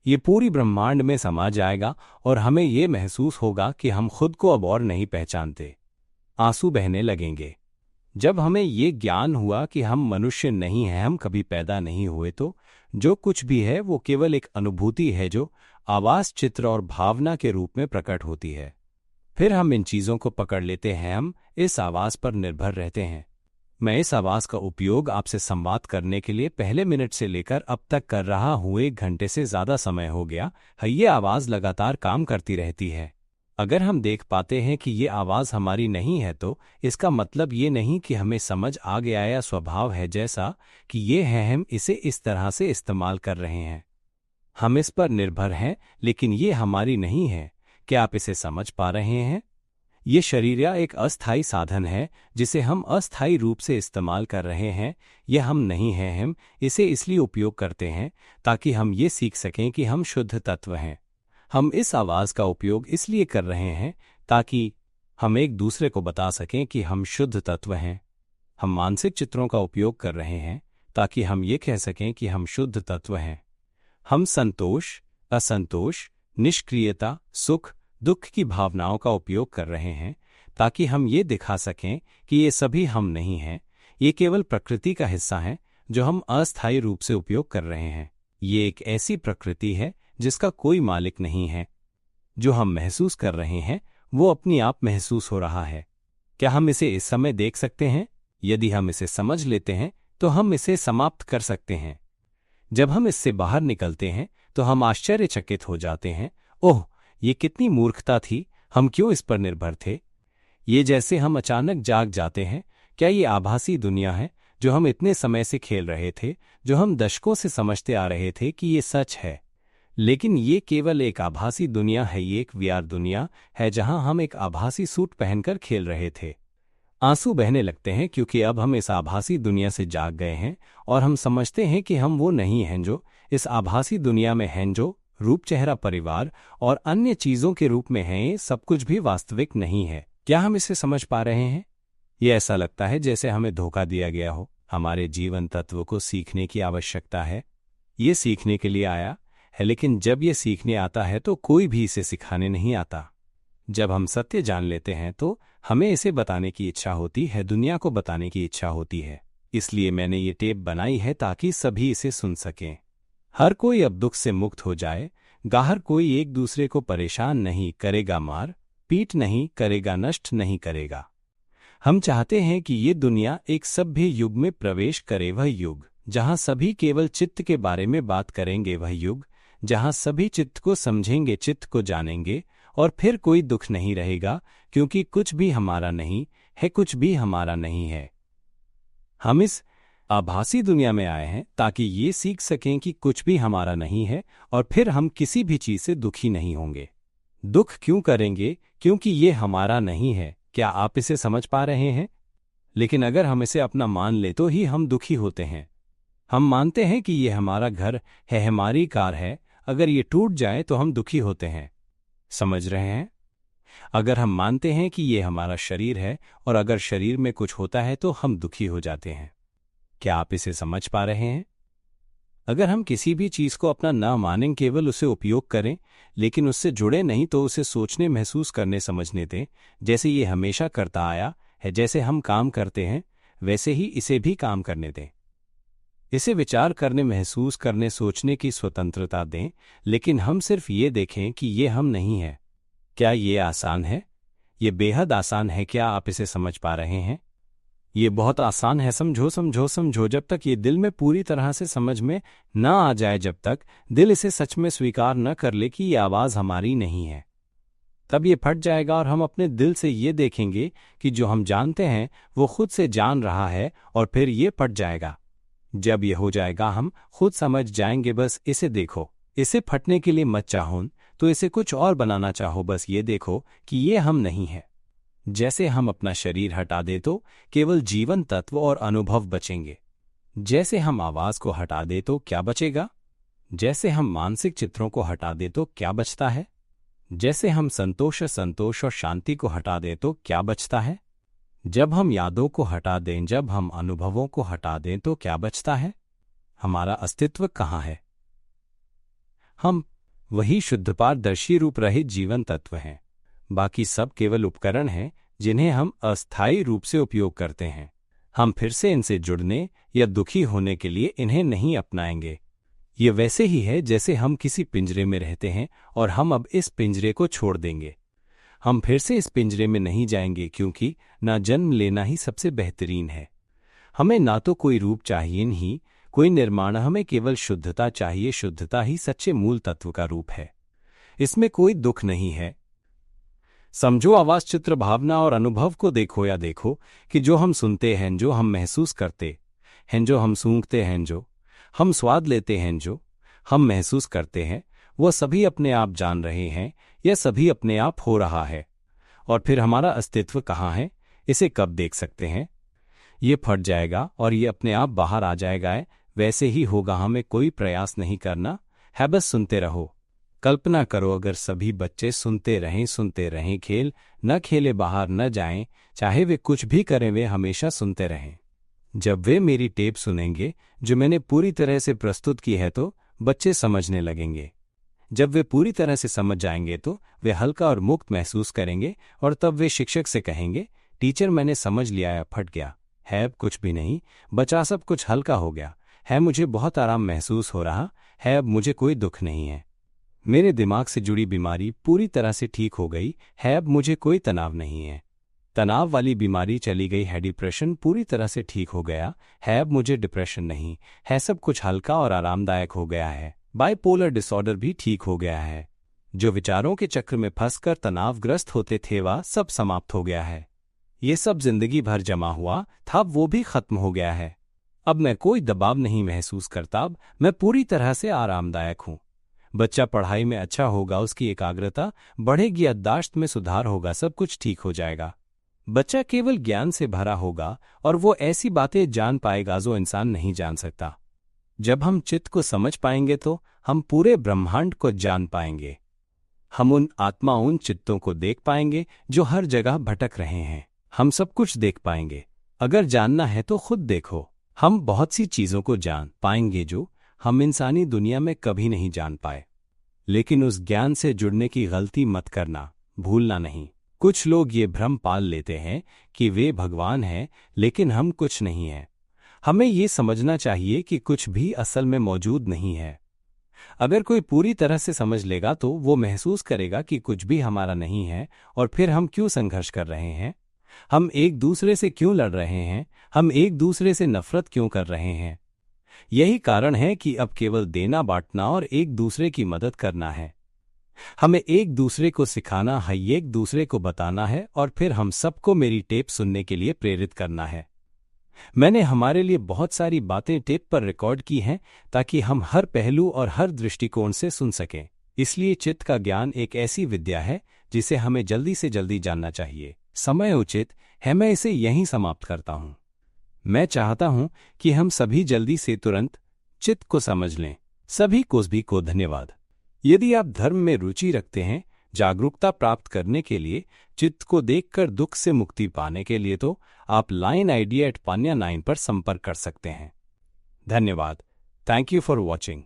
ये पूरी ब्रह्मांड में समा जाएगा और हमें ये महसूस होगा कि हम खुद को अब और नहीं पहचानते। आंसू बहने लगेंगे। जब हमें ये ज्ञान हुआ कि हम मनुष्य नहीं हैं, हम कभी पैदा नहीं हुए, तो जो कुछ भी है वो केवल एक अनुभूति है जो आवाज, चित्र और भावना के रूप में प्रकट होती है। फिर हम इन चीजों को पकड़ लेते हैं, हम इस आवाज पर निर्भर रहते हैं। मैं इस आवाज़ का उपयोग आपसे संवाद करने के लिए पहले मिनट से लेकर अब तक कर रहा हूँ। 1 घंटे से ज़्यादा समय हो गया है। ये आवाज़ लगातार काम करती रहती है। अगर हम देख पाते हैं कि ये आवाज़ हमारी नहीं है तो इसका मतलब ये नहीं कि हमें समझ आ गया या स्वभाव है जैसा कि ये है, हम इसे इस तरह से इस्तेमाल कर रहे हैं। हम इस पर निर्भर हैं, लेकिन ये हमारी नहीं है। क्या आप इसे समझ पा रहे हैं? ये शरीर या एक अस्थायी साधन है जिसे हम अस्थायी रूप से इस्तेमाल कर रहे हैं। यह हम नहीं हैं। हम इसे इसलिए उपयोग करते हैं ताकि हम ये सीख सकें कि हम शुद्ध तत्व हैं। हम इस आवाज़ का उपयोग इसलिए कर रहे हैं ताकि हम एक दूसरे को बता सकें कि हम शुद्ध तत्व हैं। हम मानसिक चित्रों का उपयोग कर रहे हैं ताकि हम ये कह सकें कि हम शुद्ध तत्व हैं। हम संतोष, असंतोष, निष्क्रियता, सुख, दुख की भावनाओं का उपयोग कर रहे हैं ताकि हम ये दिखा सकें कि ये सभी हम नहीं हैं। ये केवल प्रकृति का हिस्सा है जो हम अस्थायी रूप से उपयोग कर रहे हैं। ये एक ऐसी प्रकृति है जिसका कोई मालिक नहीं है। जो हम महसूस कर रहे हैं वो अपनी आप महसूस हो रहा है। क्या हम इसे इस समय देख सकते हैं? यदि हम इसे समझ लेते हैं तो हम इसे समाप्त कर सकते हैं। जब हम इससे बाहर निकलते हैं तो हम आश्चर्यचकित हो जाते हैं, ओह, ये कितनी मूर्खता थी, हम क्यों इस पर निर्भर थे। ये जैसे हम अचानक जाग जाते हैं। क्या ये आभासी दुनिया है जो हम इतने समय से खेल रहे थे, जो हम दशकों से समझते आ रहे थे कि ये सच है? लेकिन ये केवल एक आभासी दुनिया है। ये एक वीआर दुनिया है जहां हम एक आभासी सूट पहनकर खेल रहे थे। आंसू बहने लगते हैं क्योंकि अब हम इस आभासी दुनिया से जाग गए हैं और हम समझते हैं कि हम वो नहीं हैं जो इस आभासी दुनिया में हैं, जो रूप, चेहरा, परिवार और अन्य चीजों के रूप में हैं। ये सब कुछ भी वास्तविक नहीं है। क्या हम इसे समझ पा रहे हैं? ये ऐसा लगता है जैसे हमें धोखा दिया गया हो। हमारे जीवन तत्व को सीखने की आवश्यकता है। ये सीखने के लिए आया है, लेकिन जब ये सीखने आता है तो कोई भी इसे सिखाने नहीं आता। जब हम सत्य जान लेते हैं तो हमें इसे बताने की इच्छा होती है, दुनिया को बताने की इच्छा होती है। इसलिए मैंने ये टेप बनाई है ताकि सभी इसे सुन सकें। हर कोई अब दुख से मुक्त हो जाए। हर कोई एक दूसरे को परेशान नहीं करेगा, मार पीट नहीं करेगा, नष्ट नहीं करेगा। हम चाहते हैं कि ये दुनिया एक सभ्य युग में प्रवेश करे, वह युग जहां सभी केवल चित्त के बारे में बात करेंगे, वह युग जहां सभी चित्त को समझेंगे, चित्त को जानेंगे, और फिर कोई दुख नहीं रहेगा क्योंकि कुछ भी हमारा नहीं है, कुछ भी हमारा नहीं है। हम इस आभासी दुनिया में आए हैं ताकि ये सीख सकें कि कुछ भी हमारा नहीं है और फिर हम किसी भी चीज से दुखी नहीं होंगे। दुख क्यों करेंगे? क्योंकि ये हमारा नहीं है। क्या आप इसे समझ पा रहे हैं? लेकिन अगर हम इसे अपना मान ले तो ही हम दुखी होते हैं। हम मानते हैं कि ये हमारा घर है, हमारी कार है। अगर ये टूट जाए तो हम दुखी होते हैं। समझ रहे हैं? अगर हम मानते हैं कि ये हमारा शरीर है और अगर शरीर में कुछ होता है तो हम दुखी हो जाते हैं। क्या आप इसे समझ पा रहे हैं? अगर हम किसी भी चीज को अपना न मानें, केवल उसे उपयोग करें, लेकिन उससे जुड़े नहीं, तो उसे सोचने, महसूस करने, समझने दें, जैसे ये हमेशा करता आया है। जैसे हम काम करते हैं वैसे ही इसे भी काम करने दें। इसे विचार करने, महसूस करने, सोचने की स्वतंत्रता दें, लेकिन हम सिर्फ ये देखें कि ये हम नहीं हैं। क्या ये आसान है? ये बेहद आसान है। क्या आप इसे समझ पा रहे हैं? ये बहुत आसान है। समझो समझो समझो। जब तक ये दिल में पूरी तरह से समझ में न आ जाए, जब तक दिल इसे सच में स्वीकार न कर ले कि ये आवाज़ हमारी नहीं है, तब ये फट जाएगा और हम अपने दिल से ये देखेंगे कि जो हम जानते हैं वो खुद से जान रहा है, और फिर ये फट जाएगा। जब ये हो जाएगा हम खुद समझ जाएंगे। बस इसे देखो। इसे फटने के लिए मत चाहो तो इसे कुछ और बनाना चाहो। बस ये देखो कि ये हम नहीं है। जैसे हम अपना शरीर हटा दे तो केवल जीवन तत्व और अनुभव बचेंगे। जैसे हम आवाज को हटा दे तो क्या बचेगा? जैसे हम मानसिक चित्रों को हटा दे तो क्या बचता है? जैसे हम संतोष और शांति को हटा दें तो क्या बचता है? जब हम यादों को हटा दें, जब हम अनुभवों को हटा दें तो क्या बचता है? हमारा अस्तित्व कहाँ है? हम वही शुद्ध पारदर्शी रूप रहित जीवन तत्व हैं। बाकी सब केवल उपकरण हैं जिन्हें हम अस्थायी रूप से उपयोग करते हैं। हम फिर से इनसे जुड़ने या दुखी होने के लिए इन्हें नहीं अपनाएंगे। ये वैसे ही है जैसे हम किसी पिंजरे में रहते हैं और हम अब इस पिंजरे को छोड़ देंगे। हम फिर से इस पिंजरे में नहीं जाएंगे क्योंकि ना जन्म लेना ही सबसे बेहतरीन है। हमें ना तो कोई रूप चाहिए नहीं, कोई निर्माण, हमें केवल शुद्धता चाहिए। शुद्धता ही सच्चे मूल तत्व का रूप है। इसमें कोई दुख नहीं है। समझो, आवाज, चित्र, भावना और अनुभव को देखो या देखो कि जो हम सुनते हैं, जो हम महसूस करते हैं, जो हम सूंघते हैं, जो हम स्वाद लेते हैं, जो हम महसूस करते हैं, वह सभी अपने आप जान रहे हैं, यह सभी अपने आप हो रहा है। और फिर हमारा अस्तित्व कहाँ है? इसे कब देख सकते हैं? ये फट जाएगा और ये अपने आप बाहर आ जाएगा। वैसे ही होगा, हमें कोई प्रयास नहीं करना है, बस सुनते रहो। कल्पना करो, अगर सभी बच्चे सुनते रहें, खेल न खेले, बाहर न जाएं, चाहे वे कुछ भी करें, वे हमेशा सुनते रहें। जब वे मेरी टेप सुनेंगे जो मैंने पूरी तरह से प्रस्तुत की है, तो बच्चे समझने लगेंगे। जब वे पूरी तरह से समझ जाएंगे तो वे हल्का और मुक्त महसूस करेंगे, और तब वे शिक्षक से कहेंगे, टीचर, मैंने समझ लिया है, फट गया है, अब कुछ भी नहीं बचा, सब कुछ हल्का हो गया है, मुझे बहुत आराम महसूस हो रहा है, अब मुझे कोई दुख नहीं है, मेरे दिमाग से जुड़ी बीमारी पूरी तरह से ठीक हो गई है, अब मुझे कोई तनाव नहीं है, तनाव वाली बीमारी चली गई है, डिप्रेशन पूरी तरह से ठीक हो गया है, अब मुझे डिप्रेशन नहीं है, सब कुछ हल्का और आरामदायक हो गया है, बाइपोलर डिसऑर्डर भी ठीक हो गया है, जो विचारों के चक्र में फंसकर तनावग्रस्त होते थे वह सब समाप्त हो गया है, ये सब जिंदगी भर जमा हुआ था वो भी खत्म हो गया है, अब मैं कोई दबाव नहीं महसूस करता, अब मैं पूरी तरह से आरामदायक हूँ। बच्चा पढ़ाई में अच्छा होगा, उसकी एकाग्रता बढ़ेगी, याददाश्त में सुधार होगा, सब कुछ ठीक हो जाएगा। बच्चा केवल ज्ञान से भरा होगा और वो ऐसी बातें जान पाएगा जो इंसान नहीं जान सकता। जब हम चित्त को समझ पाएंगे तो हम पूरे ब्रह्मांड को जान पाएंगे। हम उन आत्मा, उन चित्तों को देख पाएंगे जो हर जगह भटक रहे हैं। हम सब कुछ देख पाएंगे। अगर जानना है तो खुद देखो। हम बहुत सी चीजों को जान पाएंगे जो हम इंसानी दुनिया में कभी नहीं जान पाए। लेकिन उस ज्ञान से जुड़ने की गलती मत करना, भूलना नहीं। कुछ लोग ये भ्रम पाल लेते हैं कि वे भगवान हैं, लेकिन हम कुछ नहीं हैं। हमें ये समझना चाहिए कि कुछ भी असल में मौजूद नहीं है। अगर कोई पूरी तरह से समझ लेगा तो वो महसूस करेगा कि कुछ भी हमारा नहीं है, और फिर हम क्यों संघर्ष कर रहे हैं, हम एक दूसरे से क्यों लड़ रहे हैं, हम एक दूसरे से नफरत क्यों कर रहे हैं। यही कारण है कि अब केवल देना, बांटना और एक दूसरे की मदद करना है। हमें एक दूसरे को सिखाना है, एक दूसरे को बताना है, और फिर हम सबको मेरी टेप सुनने के लिए प्रेरित करना है। मैंने हमारे लिए बहुत सारी बातें टेप पर रिकॉर्ड की हैं ताकि हम हर पहलू और हर दृष्टिकोण से सुन सकें। इसलिए चित्त का ज्ञान एक ऐसी विद्या है जिसे हमें जल्दी से जल्दी जानना चाहिए। समय उचित है, मैं इसे यहीं समाप्त करता हूं। मैं चाहता हूं कि हम सभी जल्दी से तुरंत चित्त को समझ लें। सभी को धन्यवाद। यदि आप धर्म में रुचि रखते हैं, जागरूकता प्राप्त करने के लिए, चित्त को देखकर दुख से मुक्ति पाने के लिए, तो आप lineidea@panya9 पर संपर्क कर सकते हैं। धन्यवाद। Thank you for watching.